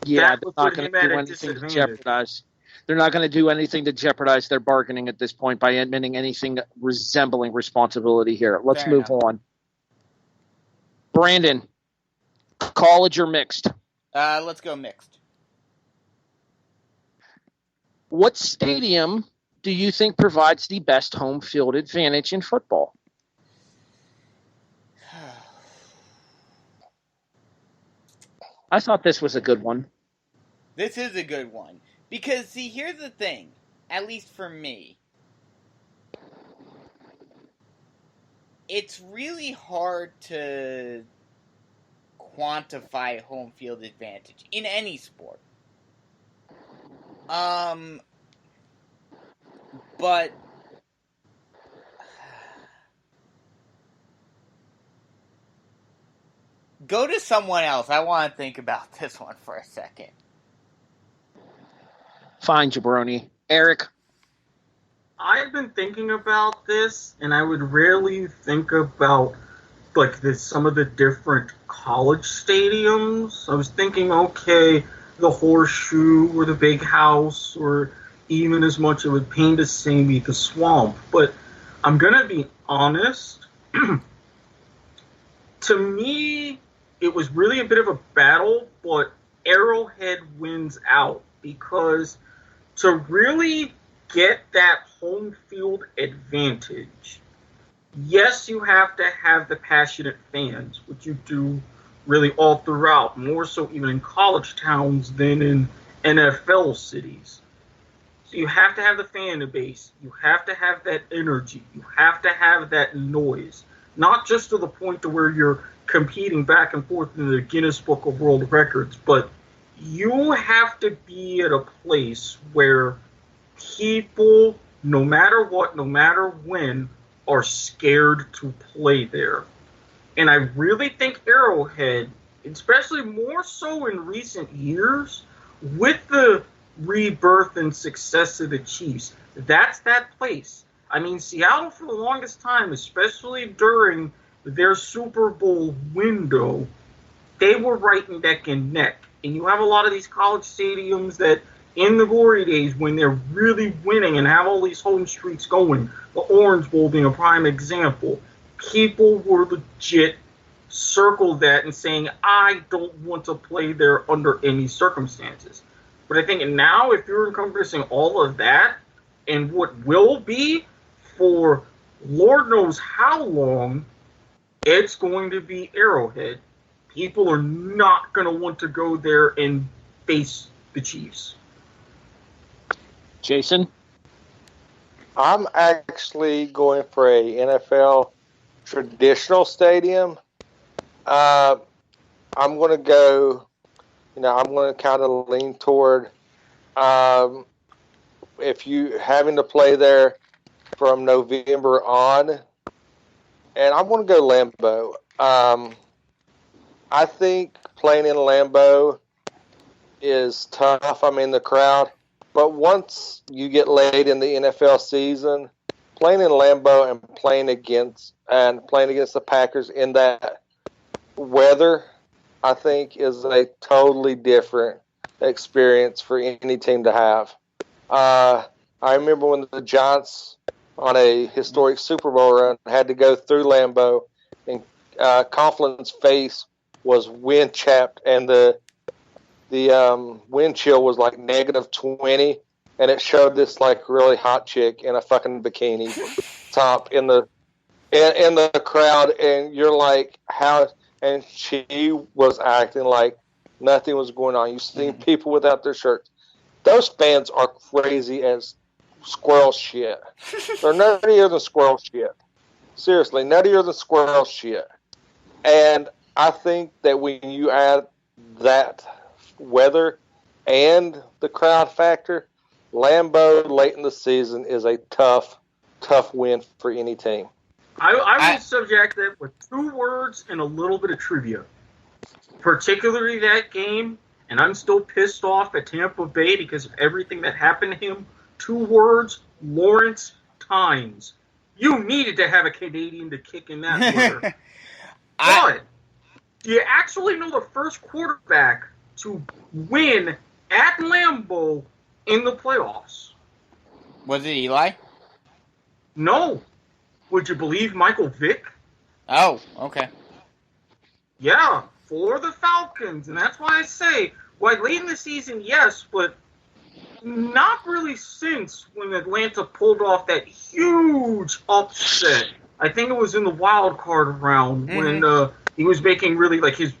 yeah, they're not going to do anything to jeopardize. They're not going to do anything to jeopardize their bargaining at this point by admitting anything resembling responsibility here. Let's move on. Brandon, college or mixed? Let's go mixed. What stadium do you think provides the best home field advantage in football? I thought this was a good one. This is a good one. Because, see, here's the thing. At least for me. It's really hard to quantify home field advantage in any sport. But go to someone else. I want to think about this one for a second. Fine, jabroni. Erik? I've been thinking about this, and I would rarely think about some of the different college stadiums. I was thinking, okay, the Horseshoe or the Big House, or even as much it would pain to say me, the Swamp. But I'm going to be honest. To me, it was really a bit of a battle, but Arrowhead wins out because to really get that home field advantage, yes, you have to have the passionate fans, which you do really all throughout, more so even in college towns than in NFL cities. So you have to have the fan base. You have to have that energy. You have to have that noise. Not just to the point to where you're competing back and forth in the Guinness Book of World Records, but you have to be at a place where people, no matter what, no matter when, are scared to play there. And I really think Arrowhead, especially more so in recent years, with the rebirth and success of the Chiefs, that's that place. I mean, Seattle for the longest time, especially during their Super Bowl window, they were right neck and neck. And you have a lot of these college stadiums that in the glory days when they're really winning and have all these home streaks going, the Orange Bowl being a prime example, people were legit circle that and saying, I don't want to play there under any circumstances. But I think now if you're encompassing all of that and what will be for Lord knows how long, it's going to be Arrowhead. People are not going to want to go there and face the Chiefs. Jason? I'm actually going for a NFL traditional stadium. I'm going to go, I'm going to kind of lean toward if you having to play there from November on, and I'm going to go Lambeau. I think playing in Lambeau is tough. I mean, the crowd. But once you get late in the NFL season, playing in Lambeau and playing against the Packers in that weather, I think, is a totally different experience for any team to have. I remember when the Giants on a historic Super Bowl run had to go through Lambeau, and Coughlin's face was wind chapped, and the wind chill was like -20, and it showed this like really hot chick in a fucking bikini top in the crowd, and you're like, how? And she was acting like nothing was going on. You've seen people without their shirts. Those fans are crazy as squirrel shit. They're nuttier than squirrel shit. Seriously, nuttier than squirrel shit. And I think that when you add that weather and the crowd factor, Lambeau late in the season is a tough win for any team. I would subject that with 2 words and a little bit of trivia. Particularly that game, and I'm still pissed off at Tampa Bay because of everything that happened to him. 2 words, Lawrence Tynes. You needed to have a Canadian to kick in that order. But do you actually know the first quarterback to win at Lambeau in the playoffs? Was it Eli? No. Would you believe Michael Vick? Oh, okay. Yeah, for the Falcons. And that's why I say, late in the season, yes, but not really since when Atlanta pulled off that huge upset. I think it was in the wild card round when he was making really like his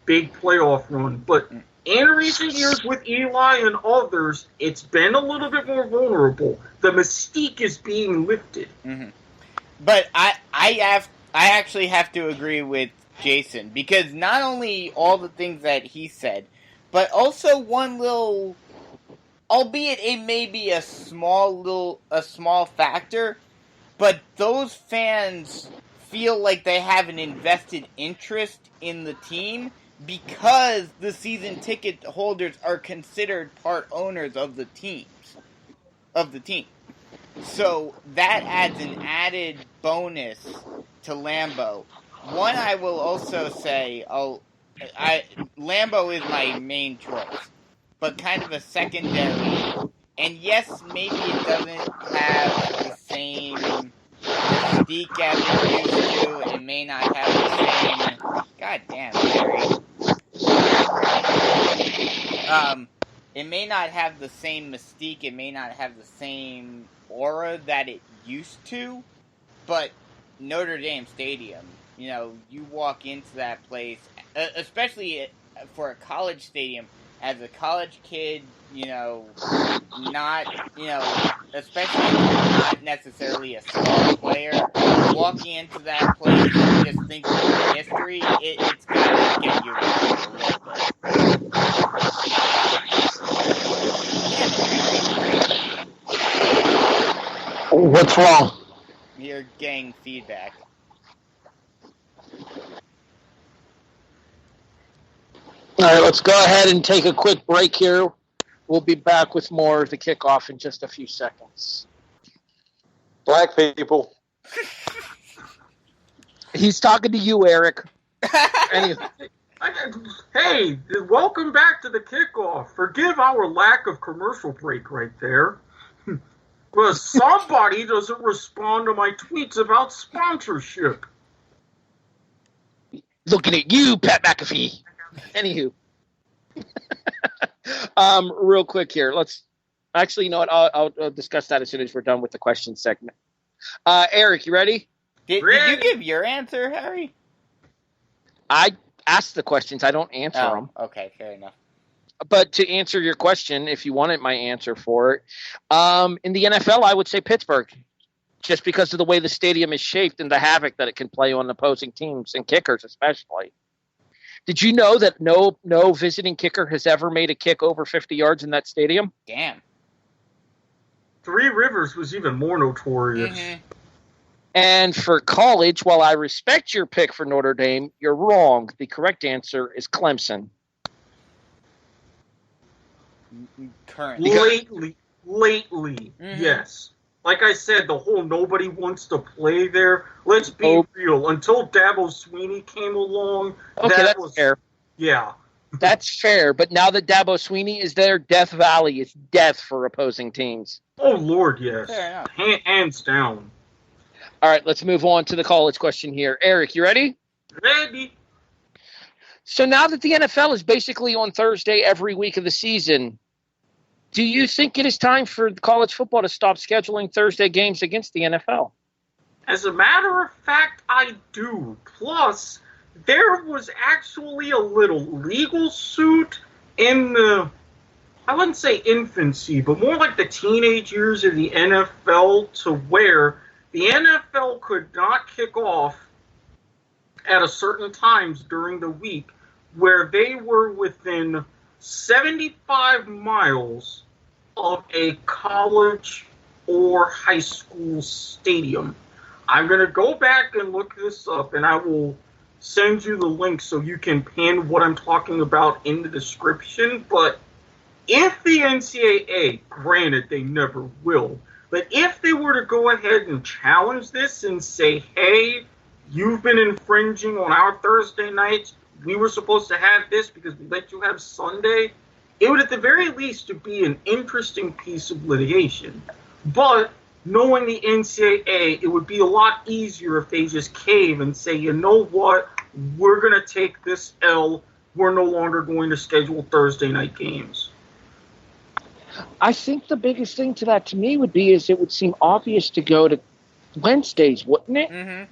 big playoff run. But in recent years with Eli and others, it's been a little bit more vulnerable. The mystique is being lifted. Mm-hmm. But I actually have to agree with Jason, because not only all the things that he said, but also one little, albeit it may be a small factor, but those fans feel like they have an invested interest in the team because the season ticket holders are considered part owners of the team. So that adds an added bonus to Lambeau. One, I will also say, Lambeau is my main choice, but kind of a secondary. And yes, maybe it doesn't have the same mystique as it used to. It may not have the same. God damn, Harry. It may not have the same mystique. It may not have the same aura that it used to, but Notre Dame Stadium, you walk into that place, especially for a college stadium, as a college kid, not, especially if you're not necessarily a star player, walking into that place and just thinking of the history, it's got to get you going a little bit. What's wrong? You're getting feedback. All right, let's go ahead and take a quick break here. We'll be back with more of the kickoff in just a few seconds. Black people. He's talking to you, Erik. Hey, welcome back to the kickoff. Forgive our lack of commercial break right there. But somebody doesn't respond to my tweets about sponsorship. Looking at you, Pat McAfee. Anywho. Real quick here. Let's actually, you know what? I'll discuss that as soon as we're done with the question segment. Erik, you ready? Did you give your answer, Harry? I ask the questions. I don't answer them. Okay, fair enough. But to answer your question, if you wanted my answer for it, in the NFL, I would say Pittsburgh, just because of the way the stadium is shaped and the havoc that it can play on opposing teams and kickers especially. Did you know that no visiting kicker has ever made a kick over 50 yards in that stadium? Damn. Three Rivers was even more notorious. Mm-hmm. And for college, while I respect your pick for Notre Dame, you're wrong. The correct answer is Clemson. Currently. Lately, yes. Like I said, the whole nobody wants to play there. Let's be real. Until Dabo Swinney came along, that's fair. Yeah. That's fair. But now that Dabo Swinney is there, Death Valley is death for opposing teams. Oh, Lord, yes. Fair enough. Hands down. All right, let's move on to the college question here. Eric, you ready? Ready. So now that the NFL is basically on Thursday every week of the season, do you think it is time for college football to stop scheduling Thursday games against the NFL? As a matter of fact, I do. Plus, there was actually a little legal suit in the, I wouldn't say infancy, but more like the teenage years of the NFL, to where the NFL could not kick off at a certain times during the week where they were within 75 miles of a college or high school stadium. I'm going to go back and look this up, and I will send you the link so you can pin what I'm talking about in the description. But if the NCAA, granted they never will, but if they were to go ahead and challenge this and say, hey, you've been infringing on our Thursday nights, we were supposed to have this because we let you have Sunday, it would at the very least be an interesting piece of litigation. But knowing the NCAA, it would be a lot easier if they just cave and say, you know what, we're going to take this L, we're no longer going to schedule Thursday night games. I think the biggest thing to that to me would be is it would seem obvious to go to Wednesdays, wouldn't it? Mm-hmm.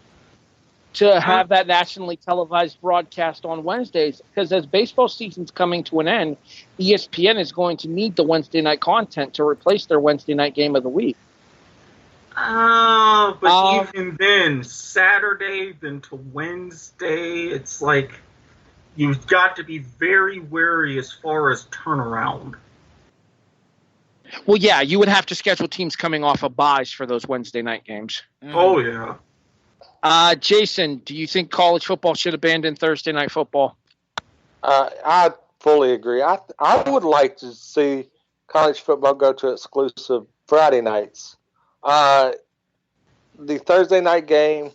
To have that nationally televised broadcast on Wednesdays, because as baseball season's coming to an end, ESPN is going to need the Wednesday night content to replace their Wednesday night game of the week. But even then, Saturday then to Wednesday, it's like you've got to be very wary as far as turnaround. Well, yeah, you would have to schedule teams coming off of buys for those Wednesday night games. Mm-hmm. Oh, yeah. Jason, do you think college football should abandon Thursday night football? I fully agree. I would like to see college football go to exclusive Friday nights. The Thursday night game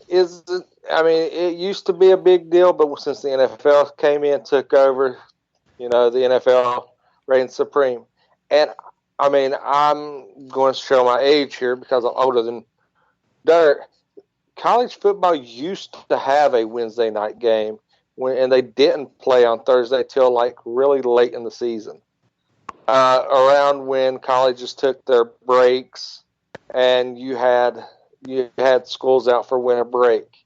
it used to be a big deal, but since the NFL came in, took over, the NFL reigns supreme. And, I'm going to show my age here because I'm older than dirt. College football used to have a Wednesday night game, and they didn't play on Thursday till like really late in the season, around when colleges took their breaks, and you had schools out for winter break.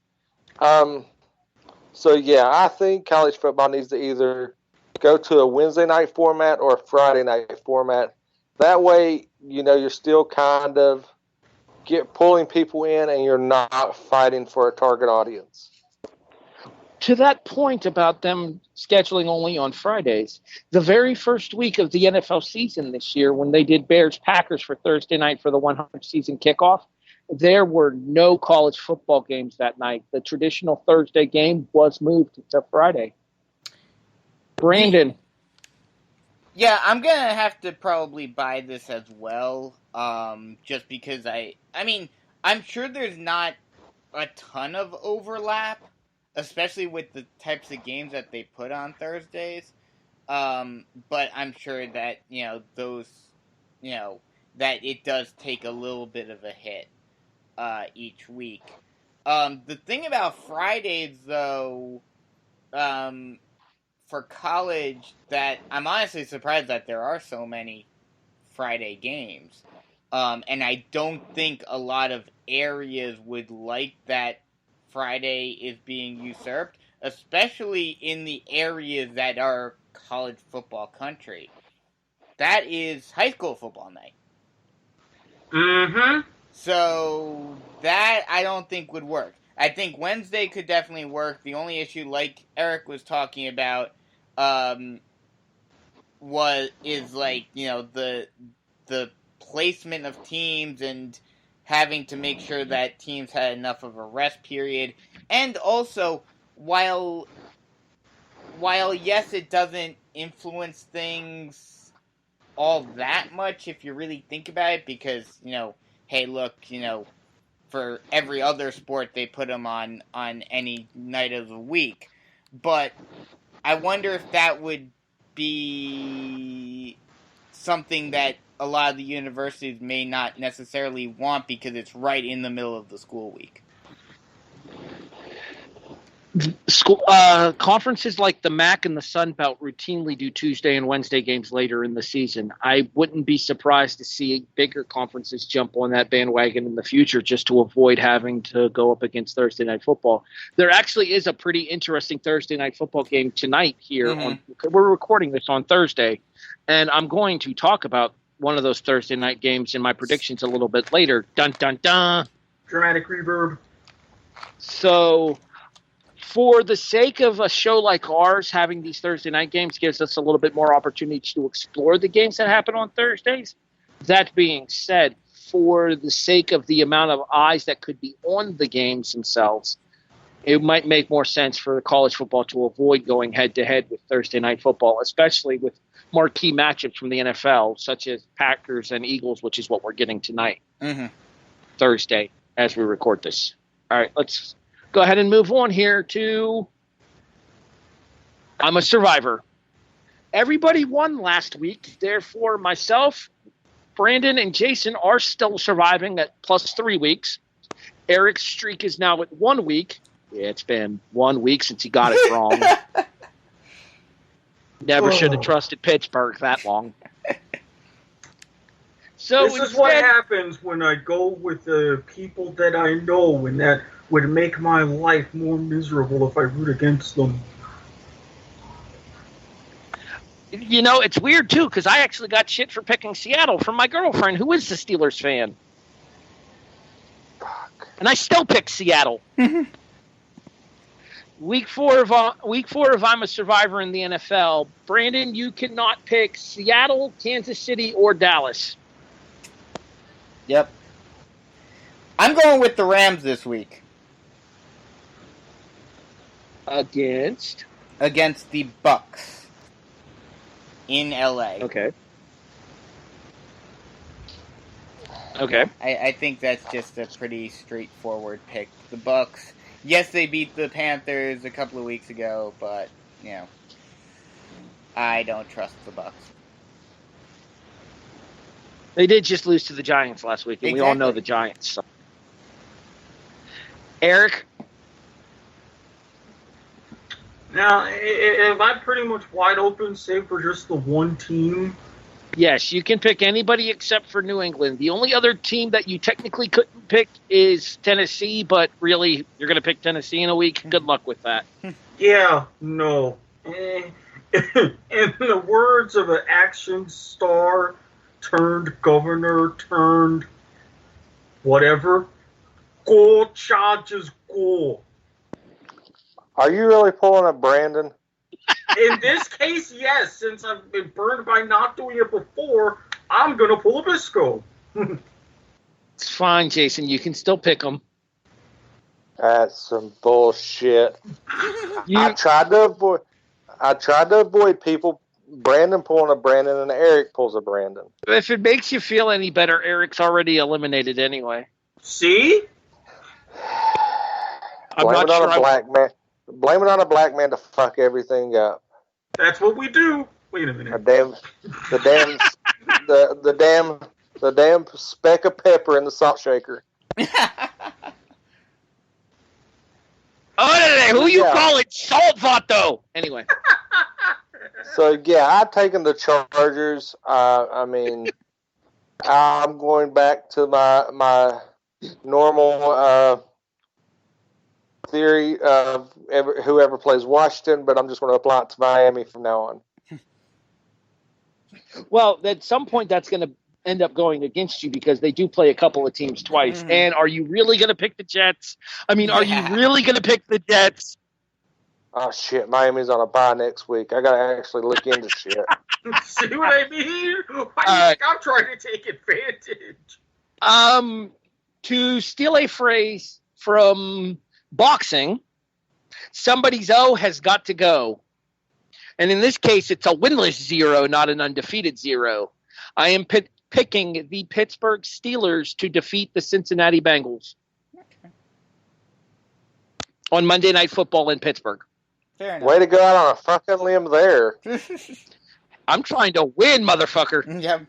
So yeah, I think college football needs to either go to a Wednesday night format or a Friday night format. That way, you're still kind of pulling people in, and you're not fighting for a target audience. To that point about them scheduling only on Fridays, the very first week of the NFL season this year, when they did Bears-Packers for Thursday night for the 100 season kickoff, there were no college football games that night. The traditional Thursday game was moved to Friday. Brandon. Yeah, I'm going to have to probably buy this as well, just because I'm sure there's not a ton of overlap, especially with the types of games that they put on Thursdays, but I'm sure that, that it does take a little bit of a hit each week. The thing about Fridays, though, for college, that I'm honestly surprised that there are so many Friday games. And I don't think a lot of areas would like that Friday is being usurped, especially in the areas that are college football country. That is high school football night. Mm-hmm. So that I don't think would work. I think Wednesday could definitely work. The only issue, like Erik was talking about, is like, you know, the placement of teams and having to make sure that teams had enough of a rest period. And also, while yes, it doesn't influence things all that much if you really think about it, because, you know, hey, look, you know, for every other sport they put them on any night of the week. But I wonder if that would be something that a lot of the universities may not necessarily want because it's right in the middle of the school week. School conferences like the MAC and the Sun Belt routinely do Tuesday and Wednesday games later in the season. I wouldn't be surprised to see bigger conferences jump on that bandwagon in the future just to avoid having to go up against Thursday night football. There actually is a pretty interesting Thursday night football game tonight here. We're recording this on Thursday, and I'm going to talk about one of those Thursday night games in my predictions a little bit later. Dun, dun, dun. Dramatic reverb. So, for the sake of a show like ours, having these Thursday night games gives us a little bit more opportunity to explore the games that happen on Thursdays. That being said, for the sake of the amount of eyes that could be on the games themselves, it might make more sense for college football to avoid going head-to-head with Thursday night football, especially with marquee matchups from the NFL, such as Packers and Eagles, which is what we're getting tonight, Thursday, as we record this. All right, let's go ahead and move on here to I'm a Survivor. Everybody won last week. Therefore, myself, Brandon, and Jason are still surviving at plus 3 weeks. Erik's streak is now at 1 week. Yeah, it's been 1 week since he got it wrong. Never should have trusted Pittsburgh that long. So this is what happens when I go with the people that I know, and that would make my life more miserable if I root against them. You know, it's weird, too, because I actually got shit for picking Seattle from my girlfriend, who is the Steelers fan. Fuck. And I still picked Seattle. Week four of I'm a Survivor in the NFL. Brandon, you cannot pick Seattle, Kansas City, or Dallas. Yep. I'm going with the Rams this week. Against the Bucks in LA. Okay. I think that's just a pretty straightforward pick. The Bucks, yes, they beat the Panthers a couple of weeks ago, but, you know, I don't trust the Bucks. They did just lose to the Giants last week, and we all know the Giants. So. Erik? Now, am I pretty much wide open, save for just the one team? Yes, you can pick anybody except for New England. The only other team that you technically couldn't pick is Tennessee, but really, you're going to pick Tennessee in a week. Good luck with that. Yeah, no. In the words of an action star turned governor turned whatever, go Chargers, go. Are you really pulling a Brandon? In this case, yes. Since I've been burned by not doing it before, I'm going to pull a Bisco. It's fine, Jason. You can still pick them. That's some bullshit. I tried to avoid people. Brandon pulling a Brandon and Erik pulls a Brandon. If it makes you feel any better, Erik's already eliminated anyway. See? Blame it on a black man. Blame it on a black man to fuck everything up. That's what we do. Wait a minute. The damn speck of pepper in the salt shaker. Who you calling Salt Vato? Anyway. So yeah, I've taken the Chargers. I mean, I'm going back to my normal theory of whoever plays Washington, but I'm just going to apply it to Miami from now on. Well, at some point, that's going to end up going against you because they do play a couple of teams twice. Mhm. And are you really going to pick the Jets? I mean, are you really going to pick the Jets? Oh, shit. Miami's on a bye next week. I got to actually look into shit. See what I mean? Why do you think I'm trying to take advantage? To steal a phrase from boxing, somebody's O has got to go. And in this case, it's a winless 0, not an undefeated 0. I am picking the Pittsburgh Steelers to defeat the Cincinnati Bengals on Monday Night Football in Pittsburgh. Fair enough. Way to go out on a fucking limb there. I'm trying to win, motherfucker. Yep.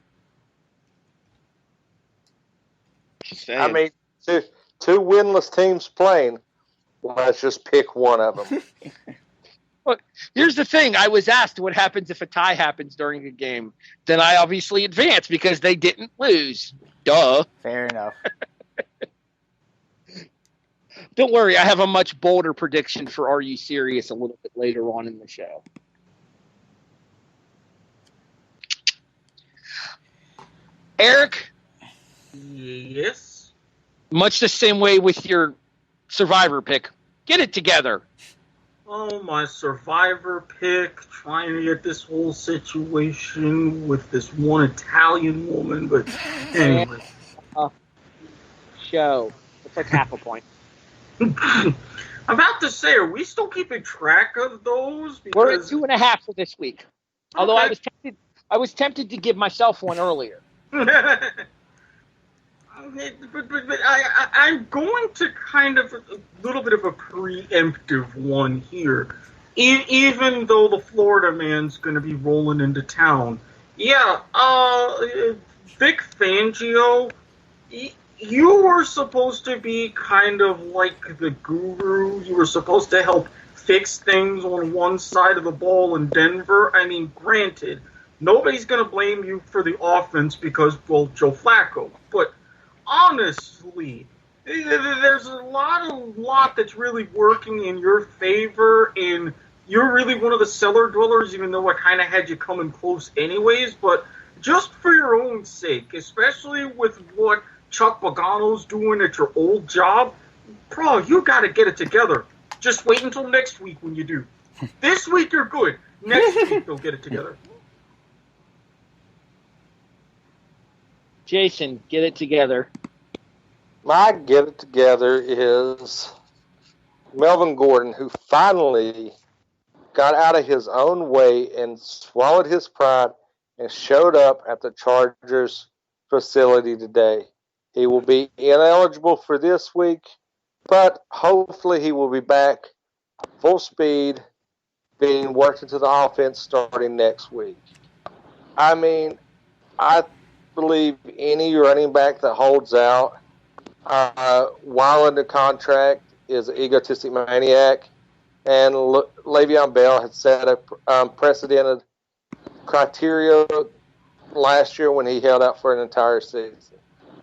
I mean, two winless teams playing. Let's just pick one of them. Look, here's the thing. I was asked what happens if a tie happens during a game. Then I obviously advance because they didn't lose. Duh. Fair enough. Don't worry. I have a much bolder prediction for Are You Serious a little bit later on in the show. Erik? Yes. Much the same way with your Survivor pick. Get it together. Oh, my Survivor pick, trying to get this whole situation with this one Italian woman, but anyway. Show. It's like half a point. I'm about to say, are we still keeping track of those? We're at 2.5 for this week. Although Okay. I was tempted to give myself one earlier. But I'm going to kind of a little bit of a preemptive one here. Even though the Florida man's going to be rolling into town. Yeah, Vic Fangio, you were supposed to be kind of like the guru. You were supposed to help fix things on one side of the ball in Denver. I mean, granted, nobody's going to blame you for the offense because, well, Joe Flacco. But honestly, there's a lot that's really working in your favor, and you're really one of the cellar dwellers, even though I kind of had you coming close anyways. But just for your own sake, especially with what Chuck Pagano's doing at your old job, bro, you got to get it together. Just wait until next week when you do. This week you're good. Next week they'll get it together. Jason, get it together. My get it together is Melvin Gordon, who finally got out of his own way and swallowed his pride and showed up at the Chargers facility today. He will be ineligible for this week, but hopefully he will be back full speed, being worked into the offense starting next week. I mean, I believe any running back that holds out while under contract is an egotistic maniac, and Le'Veon Bell had set a unprecedented criteria last year when he held out for an entire season.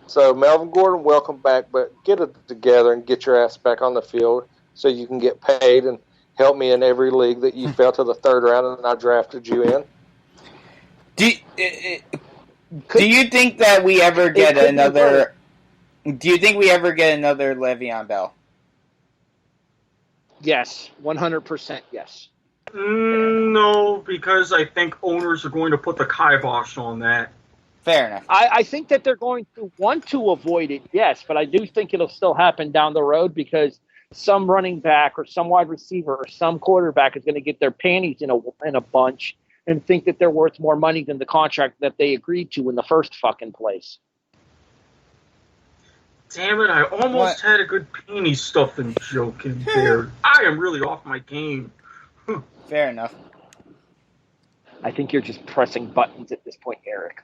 So Melvin Gordon, welcome back, but get it together and get your ass back on the field so you can get paid and help me in every league that you fell to the third round and I drafted you in. Do you think that we ever get another? Do you think we ever get another Le'Veon Bell? Yes, 100% yes. No, because I think owners are going to put the kibosh on that. Fair enough. I think that they're going to want to avoid it, yes, but I do think it'll still happen down the road because some running back or some wide receiver or some quarterback is going to get their panties in a bunch and think that they're worth more money than the contract that they agreed to in the first fucking place. Damn it, I almost had a good peony stuffing joke in there. I am really off my game. Fair enough. I think you're just pressing buttons at this point, Erik.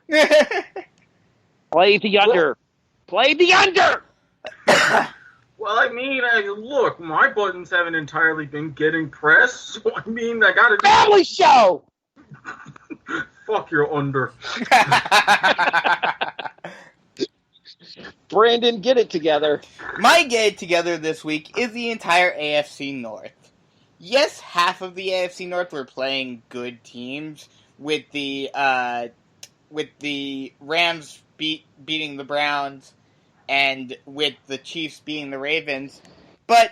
Play the under. Play the under! Well, I mean, look, my buttons haven't entirely been getting pressed, so I mean, I gotta do... Family show! Fuck your under. Brandon, get it together. My get it together this week is the entire AFC North. Yes, half of the AFC North were playing good teams with the with the Rams beating the Browns and with the Chiefs beating the Ravens. But,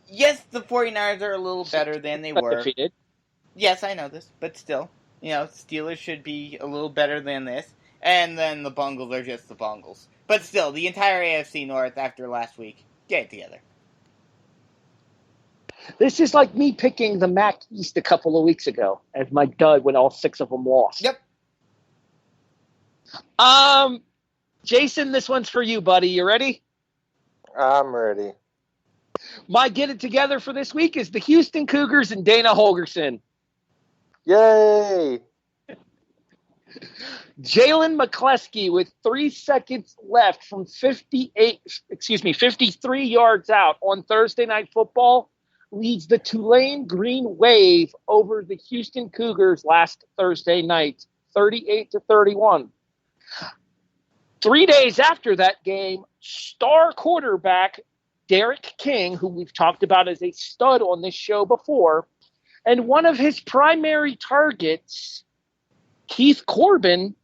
yes, the 49ers are a little better than they were. Defeated. Yes, I know this, but still. Steelers should be a little better than this. And then the Bungles are just the Bungles. But still, the entire AFC North after last week, get it together. This is like me picking the MAC East a couple of weeks ago as my dud when all 6 of them lost. Yep. Jason, this one's for you, buddy. You ready? I'm ready. My get it together for this week is the Houston Cougars and Dana Holgorsen. Yay! Jalen McCleskey with 3 seconds left from 53 yards out on Thursday Night Football leads the Tulane Green Wave over the Houston Cougars last Thursday night, 38-31. 3 days after that game, star quarterback Derek King, who we've talked about as a stud on this show before, and one of his primary targets, Keith Corbin,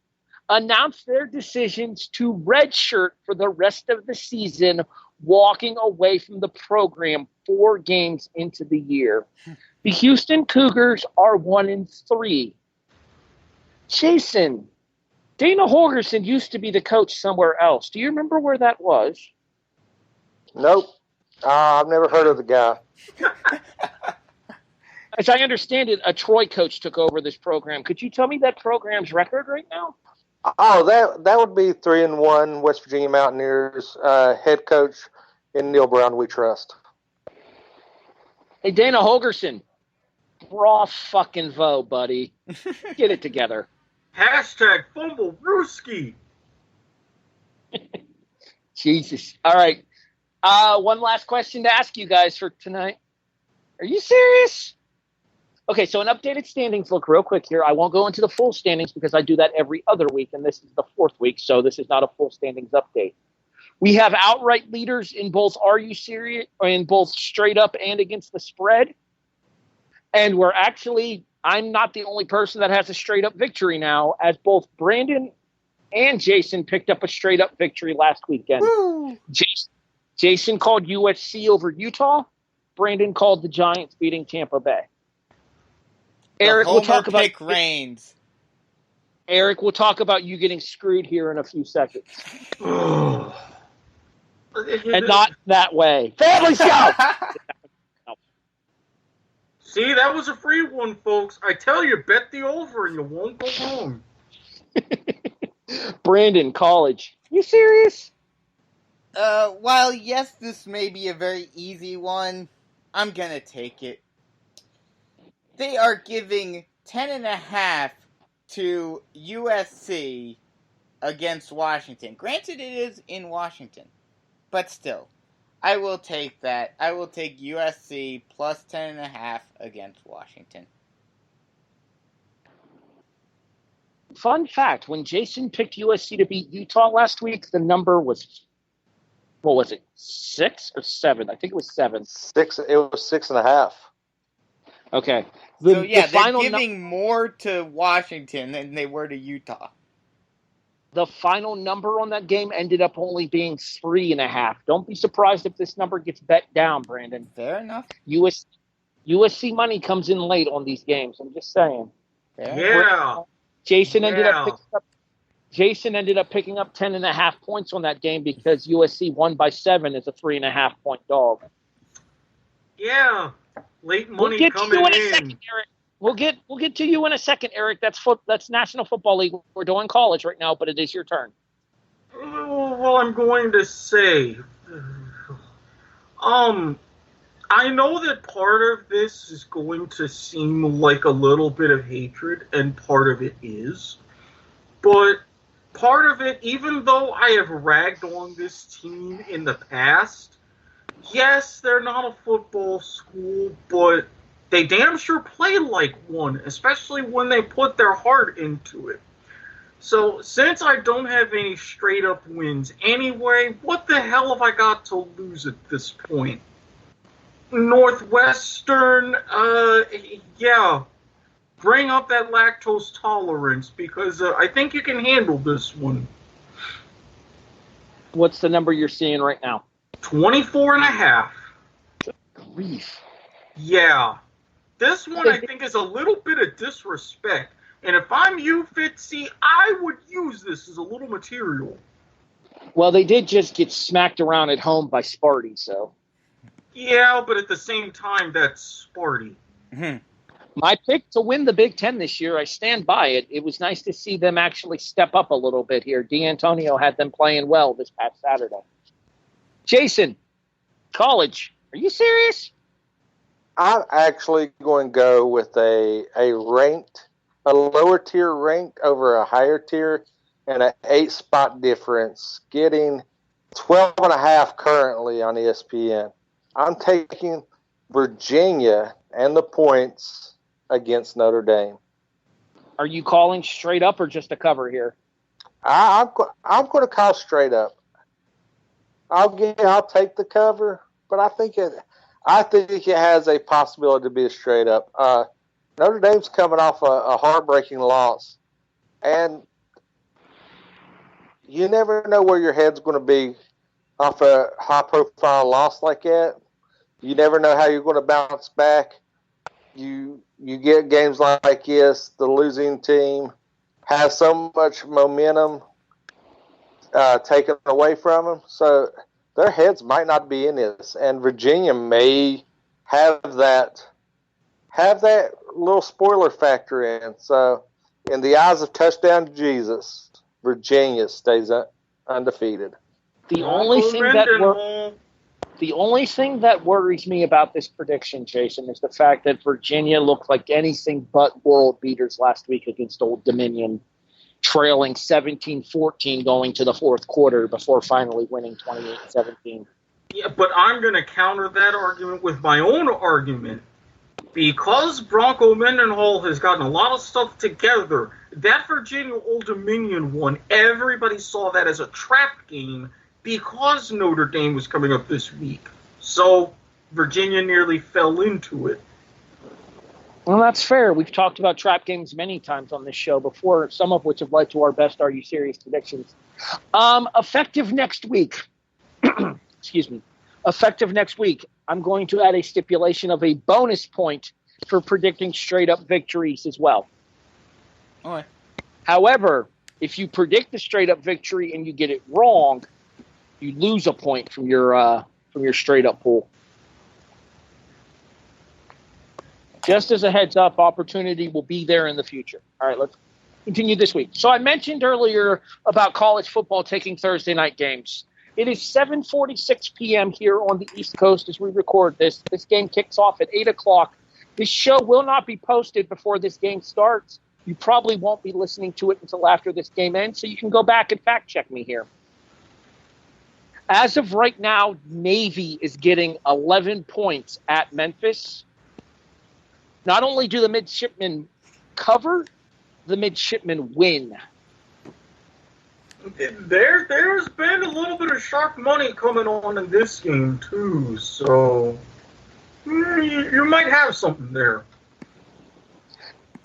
announced their decisions to redshirt for the rest of the season, walking away from the program 4 games into the year. The Houston Cougars are 1-3. Jason, Dana Holgorsen used to be the coach somewhere else. Do you remember where that was? Nope. I've never heard of the guy. As I understand it, a Troy coach took over this program. Could you tell me that program's record right now? Oh, that would be 3-1 West Virginia Mountaineers head coach in Neil Brown we trust. Hey, Dana Holgorsen, raw fucking vo, buddy. Get it together. Hashtag fumble Brewski. Jesus. All right. One last question to ask you guys for tonight. Are you serious? Okay, so an updated standings look real quick here. I won't go into the full standings because I do that every other week, and this is the 4th week, so this is not a full standings update. We have outright leaders in both Are You Serious, or in both straight up and against the spread. And I'm not the only person that has a straight up victory now, as both Brandon and Jason picked up a straight up victory last weekend. Jason called USC over Utah. Brandon called the Giants beating Tampa Bay. Erik, we'll talk about pick reigns. Erik, we'll talk about you getting screwed here in a few seconds. And not that way. Family show! See, that was a free one, folks. I tell you, bet the over and you won't go wrong. Brandon, college. You serious? While yes, this may be a very easy one, I'm gonna take it. They are giving 10.5 to USC against Washington. Granted, it is in Washington, but still, I will take that. I will take USC plus 10.5 against Washington. Fun fact, when Jason picked USC to beat Utah last week, the number was, what was it, 6 or 7? I think it was 7. 6. It was 6.5. Okay. They're giving more to Washington than they were to Utah. The final number on that game ended up only being 3.5. Don't be surprised if this number gets bet down, Brandon. Fair enough. USC money comes in late on these games. I'm just saying. Yeah. Jason ended up picking up 10.5 points on that game because USC won by 7 as a 3.5 point dog. Yeah. Late money we'll get coming to you in. in. A second, Erik. We'll get to you in a second, Erik. That's National Football League. We're doing college right now, but it is your turn. Well, I'm going to say, I know that part of this is going to seem like a little bit of hatred, and part of it is. But part of it, even though I have ragged on this team in the past, yes, they're not a football school, but they damn sure play like one, especially when they put their heart into it. So, since I don't have any straight-up wins anyway, what the hell have I got to lose at this point? Northwestern, yeah. bring up that lactose tolerance because I think you can handle this one. What's the number you're seeing right now? 24.5. Grief. Yeah. This one I think is a little bit of disrespect. And if I'm you, Fitzy, I would use this as a little material. Well, they did just get smacked around at home by Sparty, so. Yeah, but at the same time, that's Sparty. Mm-hmm. My pick to win the Big Ten this year, I stand by it. It was nice to see them actually step up a little bit here. D'Antonio had them playing well this past Saturday. Jason, college, are you serious? I'm actually going to go with a lower tier ranked over a higher tier and an 8-spot difference, getting 12.5 currently on ESPN. I'm taking Virginia and the points against Notre Dame. Are you calling straight up or just a cover here? I'm going to call straight up. I'll take the cover, but I think it has a possibility to be a straight up. Notre Dame's coming off a heartbreaking loss, and you never know where your head's going to be off a high-profile loss like that. You never know how you're going to bounce back. You get games like this, the losing team has so much momentum taken away from them, so their heads might not be in this, and Virginia may have that little spoiler factor in. So, in the eyes of touchdown Jesus, Virginia stays undefeated. The only thing that worries me about this prediction, Jason, is the fact that Virginia looked like anything but world beaters last week against Old Dominion, trailing 17-14 going to the fourth quarter before finally winning 28-17. Yeah, but I'm going to counter that argument with my own argument. Because Bronco Mendenhall has gotten a lot of stuff together, that Virginia Old Dominion one, everybody saw that as a trap game because Notre Dame was coming up this week. So Virginia nearly fell into it. Well, that's fair. We've talked about trap games many times on this show before, some of which have led to our best Are You Serious predictions. Effective next week, excuse me, effective next week, I'm going to add a stipulation of a bonus point for predicting straight-up victories as well. All right. However, if you predict a straight-up victory and you get it wrong, you lose a point from your straight-up pool. Just as a heads up, opportunity will be there in the future. All right, let's continue this week. So I mentioned earlier about college football taking Thursday night games. It is 7:46 p.m. here on the East Coast as we record this. This game kicks off at 8 o'clock. This show will not be posted before this game starts. You probably won't be listening to it until after this game ends, so you can go back and fact-check me here. As of right now, Navy is getting 11 points at Memphis. Not only do the midshipmen cover, the midshipmen win. There's been a little bit of sharp money coming on in this game, too, so you might have something there.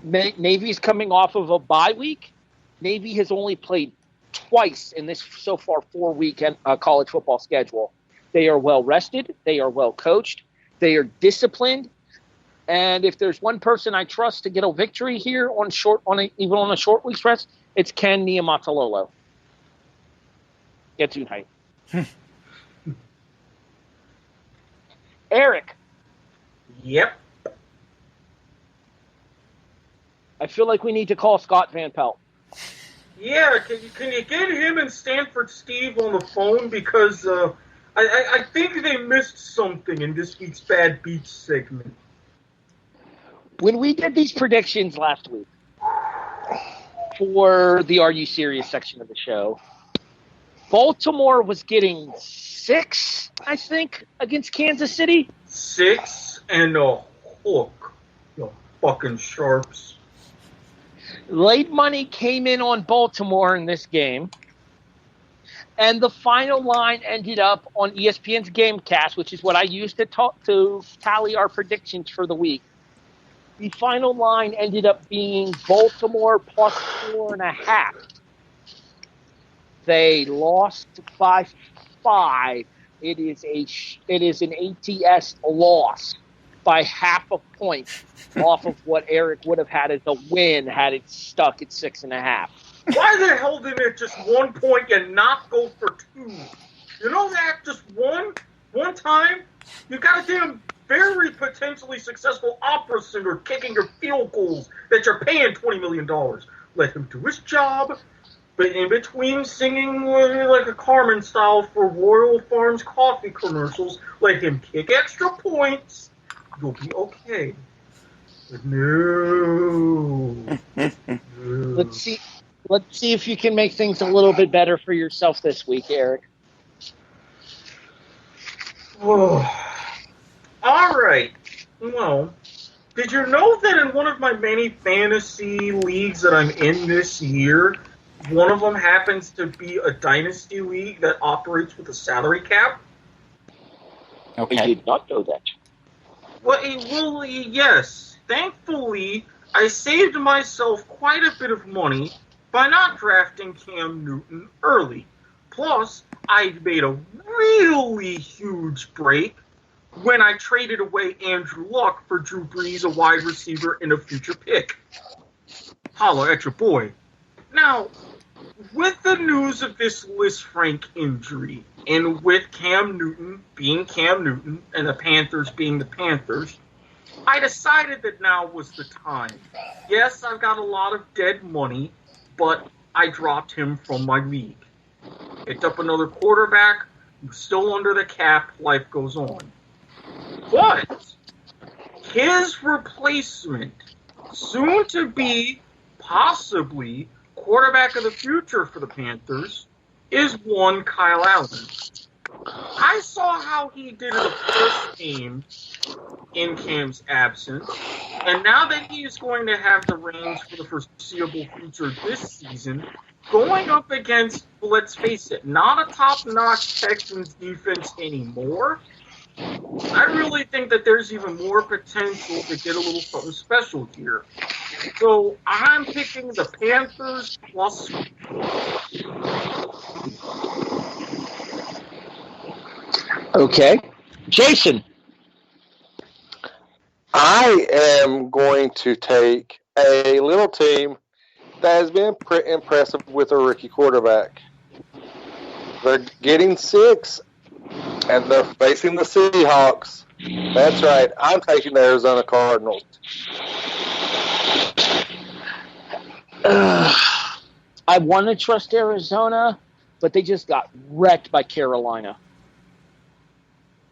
Navy's coming off of a bye week. Navy has only played twice in this so far 4-week college football schedule. They are well rested. They are well coached. They are disciplined. And if there's one person I trust to get a victory here even on a short week's rest, it's Ken Niumatalolo. Get too hype. Erik. Yep. I feel like we need to call Scott Van Pelt. Yeah, can you get him and Stanford Steve on the phone? Because I think they missed something in this week's Bad Beats segment. When we did these predictions last week for the Are You Serious section of the show, Baltimore was getting 6, I think, against Kansas City. 6 and a hook. You fucking sharps. Late money came in on Baltimore in this game. And the final line ended up on ESPN's Gamecast, which is what I used to tally our predictions for the week. The final line ended up being Baltimore plus 4.5. They lost by 5. It is an ATS loss by half a point off of what Erik would have had as a win had it stuck at 6.5. Why the hell didn't it just 1 point and not go for 2? You know that? Just one time? You got a damn very potentially successful opera singer kicking your field goals that you're paying $20 million. Let him do his job, but in between singing like a Carmen style for Royal Farms coffee commercials, let him kick extra points. You'll be okay. But no. Let's see if you can make things a little bit better for yourself this week, Erik. Oh. All right. Well, did you know that in one of my many fantasy leagues that I'm in this year, one of them happens to be a dynasty league that operates with a salary cap? Okay. I did not know that. Well, yes. Thankfully, I saved myself quite a bit of money by not drafting Cam Newton early. Plus, I made a really huge break when I traded away Andrew Luck for Drew Brees, a wide receiver, and a future pick. Holla at your boy. Now, with the news of this Liz Frank injury, and with Cam Newton being Cam Newton, and the Panthers being the Panthers, I decided that now was the time. Yes, I've got a lot of dead money, but I dropped him from my league. Picked up another quarterback, still under the cap, life goes on. But his replacement, soon to be possibly quarterback of the future for the Panthers, is one Kyle Allen. I saw how he did in the first game in Cam's absence, and now that he is going to have the reins for the foreseeable future this season, going up against, let's face it, not a top-notch Texans defense anymore, I really think that there's even more potential to get a little something special here. So I'm picking the Panthers plus. Okay. Jason. I am going to take a little team that has been impressive with a rookie quarterback. They're getting 6, and they're facing the Seahawks. That's right. I'm taking the Arizona Cardinals. I want to trust Arizona, but they just got wrecked by Carolina.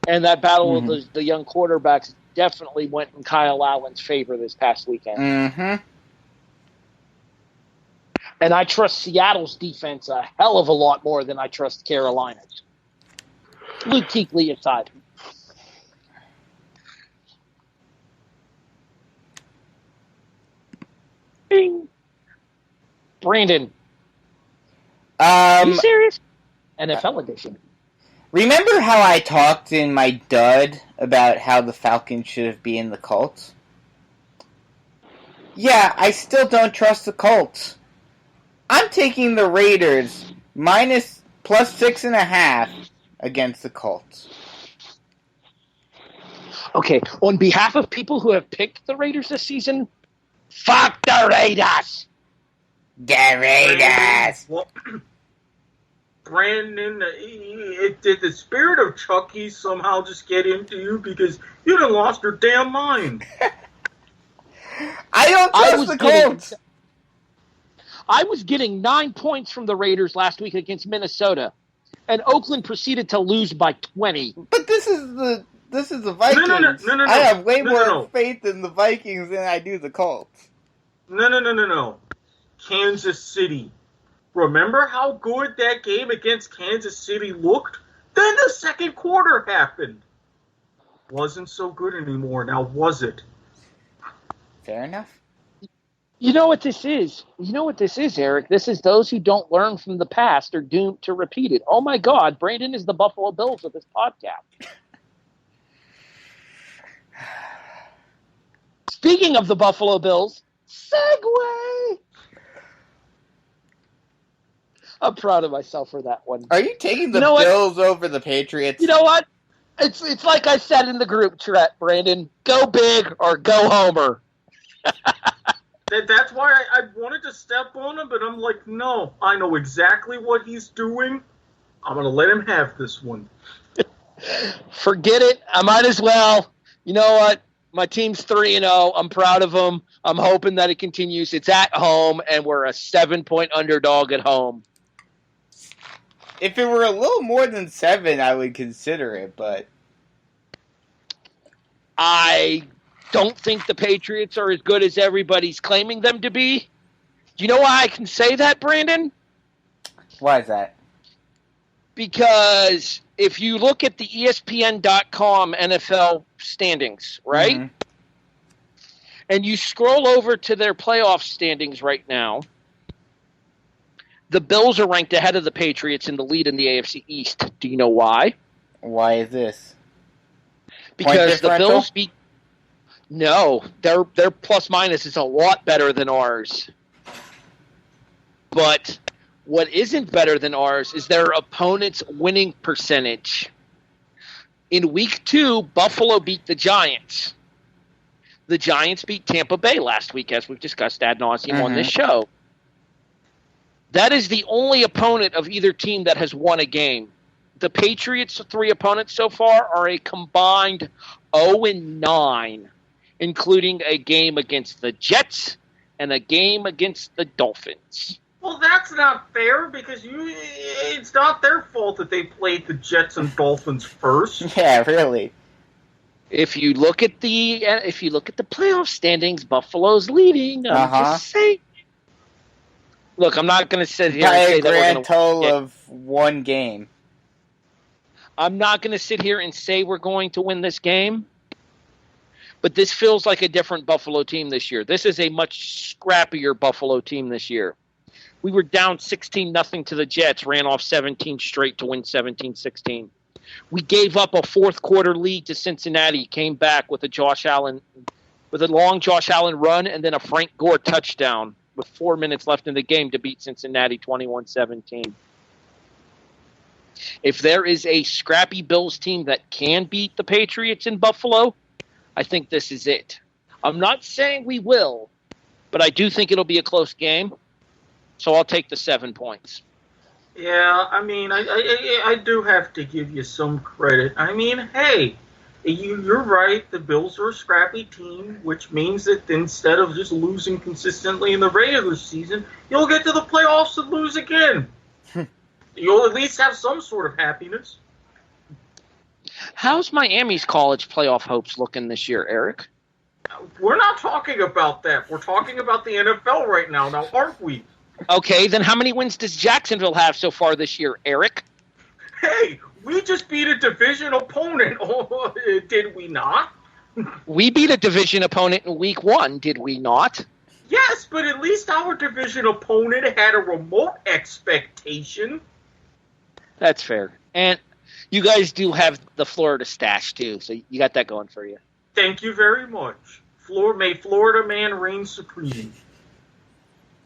And that battle of the young quarterbacks definitely went in Kyle Allen's favor this past weekend. Mm-hmm. And I trust Seattle's defense a hell of a lot more than I trust Carolina's. Luke Kuechly aside. Bing. Brandon. Are you serious? NFL edition. Remember how I talked in my dud about how the Falcons should have been the Colts? Yeah, I still don't trust the Colts. I'm taking the Raiders plus 6.5 against the Colts. Okay, on behalf of people who have picked the Raiders this season, fuck the Raiders! The Raiders! Well, Brandon, did the spirit of Chucky somehow just get into you because you done lost your damn mind? I don't trust the Colts! I was getting 9 points from the Raiders last week against Minnesota, and Oakland proceeded to lose by 20. But this is the Vikings. No. I have way more faith in the Vikings than I do the Colts. No. Kansas City. Remember how good that game against Kansas City looked? Then the second quarter happened. Wasn't so good anymore, now was it? Fair enough. You know what this is? Erik? This is those who don't learn from the past are doomed to repeat it. Oh my God, Brandon is the Buffalo Bills of this podcast. Speaking of the Buffalo Bills, segue. I'm proud of myself for that one. Are you taking the Bills over the Patriots? You know what? It's like I said in the group chat, Brandon. Go big or go Homer. That's why I wanted to step on him, but I'm like, no, I know exactly what he's doing. I'm going to let him have this one. Forget it. I might as well. You know what? My team's 3-0. I'm proud of them. I'm hoping that it continues. It's at home, and we're a 7-point underdog at home. If it were a little more than 7, I would consider it, but I don't think the Patriots are as good as everybody's claiming them to be. Do you know why I can say that, Brandon? Why is that? Because if you look at the ESPN.com NFL standings, right? Mm-hmm. And you scroll over to their playoff standings right now, the Bills are ranked ahead of the Patriots in the lead in the AFC East. Do you know why? Why is this? Because the Bills beat... No, their plus minus is a lot better than ours. But what isn't better than ours is their opponent's winning percentage. In week 2, Buffalo beat the Giants. The Giants beat Tampa Bay last week, as we've discussed ad nauseum on this show. That is the only opponent of either team that has won a game. The Patriots' 3 opponents so far are a combined 0-9, including a game against the Jets and a game against the Dolphins. Well, that's not fair because it's not their fault that they played the Jets and Dolphins first. Yeah, really. If you look at the playoff standings, Buffalo's leading. I'm just saying. Look, I'm not going to sit here and say that we're going to grand total of 1 game. I'm not going to sit here and say we're going to win this game. But this feels like a different Buffalo team this year. This is a much scrappier Buffalo team this year. We were down 16-0 to the Jets, ran off 17 straight to win 17-16. We gave up a fourth-quarter lead to Cincinnati, came back with a long Josh Allen run, and then a Frank Gore touchdown with 4 minutes left in the game to beat Cincinnati 21-17. If there is a scrappy Bills team that can beat the Patriots in Buffalo, I think this is it. I'm not saying we will, but I do think it'll be a close game, so I'll take the 7 points. Yeah, I mean, I do have to give you some credit. I mean, hey, you're right. The Bills are a scrappy team, which means that instead of just losing consistently in the regular season, you'll get to the playoffs and lose again. You'll at least have some sort of happiness. How's Miami's college playoff hopes looking this year, Erik? We're not talking about that. We're talking about the NFL right now, aren't we? Okay, then how many wins does Jacksonville have so far this year, Erik? Hey, we just beat a division opponent, did we not? We beat a division opponent in week 1, did we not? Yes, but at least our division opponent had a remote expectation. That's fair. And you guys do have the Florida stash, too, so you got that going for you. Thank you very much. May Florida man reign supreme.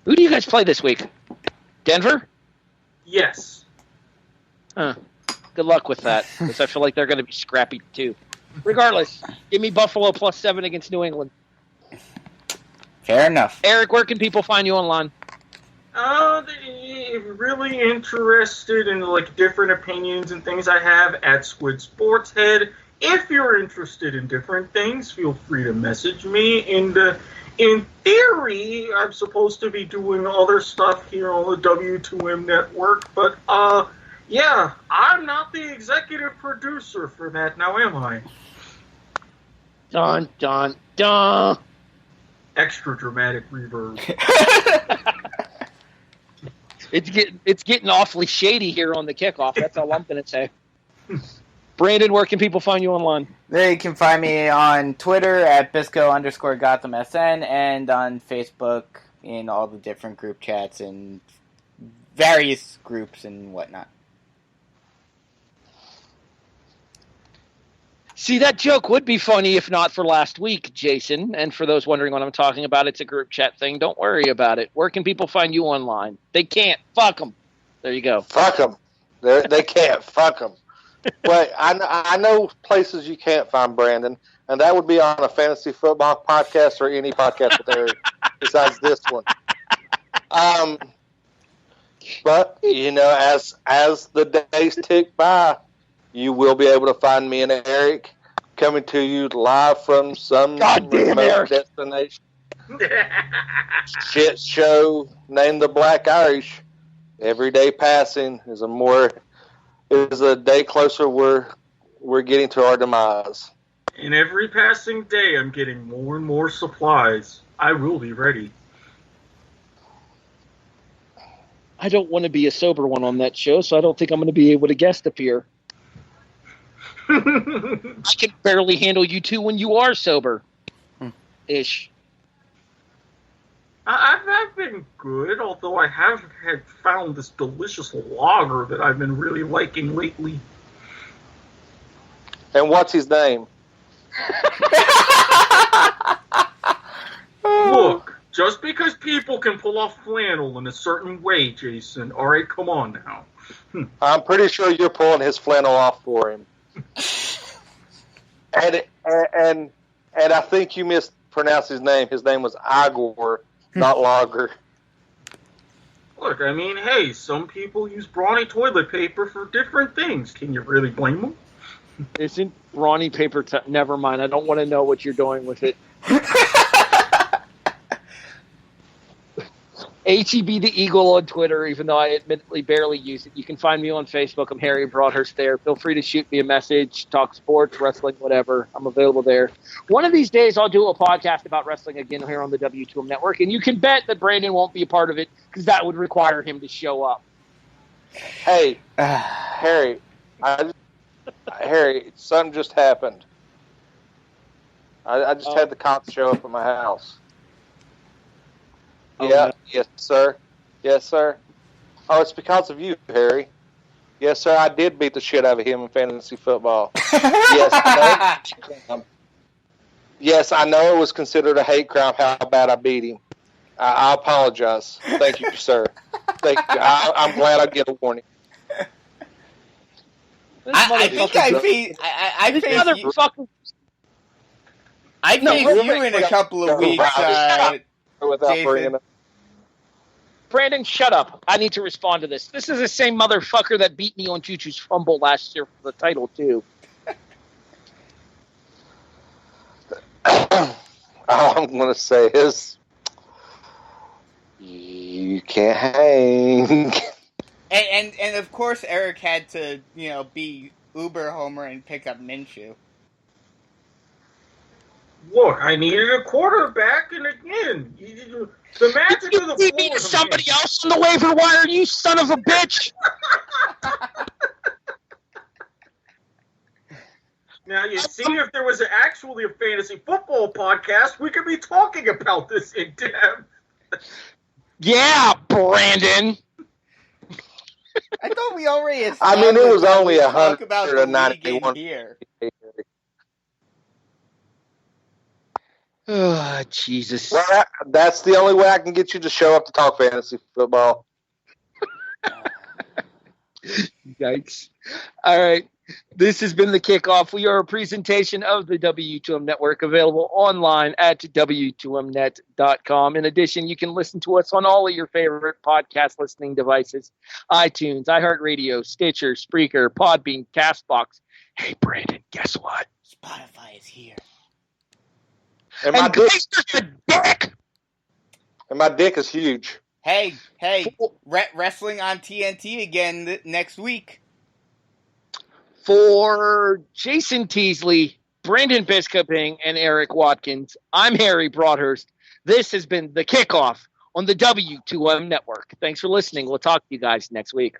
Who do you guys play this week? Denver? Yes. Huh. Good luck with that, because I feel like they're going to be scrappy, too. Regardless, give me Buffalo plus 7 against New England. Fair enough. Erik, where can people find you online? If you're really interested in different opinions and things I have at Squid Sports Head. If you're interested in different things, feel free to message me. And in theory, I'm supposed to be doing other stuff here on the W2M network, but yeah, I'm not the executive producer for that now, am I? Dun, dun, dun. Extra dramatic reverb. It's getting awfully shady here on the kickoff. That's all I'm going to say. Brandon, where can people find you online? They can find me on Twitter at Bisco_GothamSN and on Facebook in all the different group chats and various groups and whatnot. See, that joke would be funny if not for last week, Jason. And for those wondering what I'm talking about, it's a group chat thing. Don't worry about it. Where can people find you online? They can't. Fuck them. There you go. Fuck them. They can't. Fuck them. But I know places you can't find Brandon, and that would be on a fantasy football podcast or any podcast with Erik besides this one. But, you know, as the days tick by, you will be able to find me and Erik coming to you live from some remote destination. Shit show named the Black Irish. Every day passing is a day closer we're getting to our demise. And every passing day, I'm getting more and more supplies. I will be ready. I don't want to be a sober one on that show, so I don't think I'm going to be able to guest appear. I can barely handle you two when you are sober. Ish. I've been good, although I have found this delicious lager that I've been really liking lately. And what's his name? Look, just because people can pull off flannel in a certain way, Jason, all right, come on now. I'm pretty sure you're pulling his flannel off for him. And I think you mispronounced his name. His name was Igor, not Lager. Look, I mean, hey, some people use brawny toilet paper for different things. Can you really blame them? Isn't brawny paper... Never mind. I don't want to know what you're doing with it. HEB the Eagle on Twitter, even though I admittedly barely use it. You can find me on Facebook. I'm Harry Broadhurst there. Feel free to shoot me a message, talk sports, wrestling, whatever. I'm available there. One of these days, I'll do a podcast about wrestling again here on the W2M Network, and you can bet that Brandon won't be a part of it because that would require him to show up. Hey, Harry, Harry, something just happened. I just had the cops show up at my house. Oh, Yeah, no. Yes, sir. Yes, sir. Oh, it's because of you, Harry. Yes, sir, I did beat the shit out of him in fantasy football. Yes, I know. Yes, I know it was considered a hate crime how bad I beat him. I apologize. Thank you, sir. Thank you. I'm glad I get a warning. I think I faced you in a couple of weeks, Without Jason. bringing up. Brandon, shut up. I need to respond to this. This is the same motherfucker that beat me on Choo-Choo's Fumble last year for the title, too. All I'm going to say is, you can't hang. And of course, Erik had to, be Uber Homer and pick up Minshew. Look, I needed a quarterback, and again, the magic of the You beat floor. somebody else on the waiver wire, you son of a bitch! Now, you see, if there was actually a fantasy football podcast, we could be talking about this in depth. Yeah, Brandon. I thought we already established. I mean, it was only talk about the league 191 in here. Oh, Jesus. Well, that's the only way I can get you to show up to talk fantasy football. Yikes. All right. This has been the Kickoff. We are a presentation of the W2M Network, available online at W2Mnet.com. In addition, you can listen to us on all of your favorite podcast listening devices: iTunes, iHeartRadio, Stitcher, Spreaker, Podbean, CastBox. Hey, Brandon, guess what? Spotify is here. And my dick is huge. Hey, wrestling on TNT again next week. For Jason Teasley, Brandon Biskobing, and Erik Watkins, I'm Harry Broadhurst. This has been the Kickoff on the W2M Network. Thanks for listening. We'll talk to you guys next week.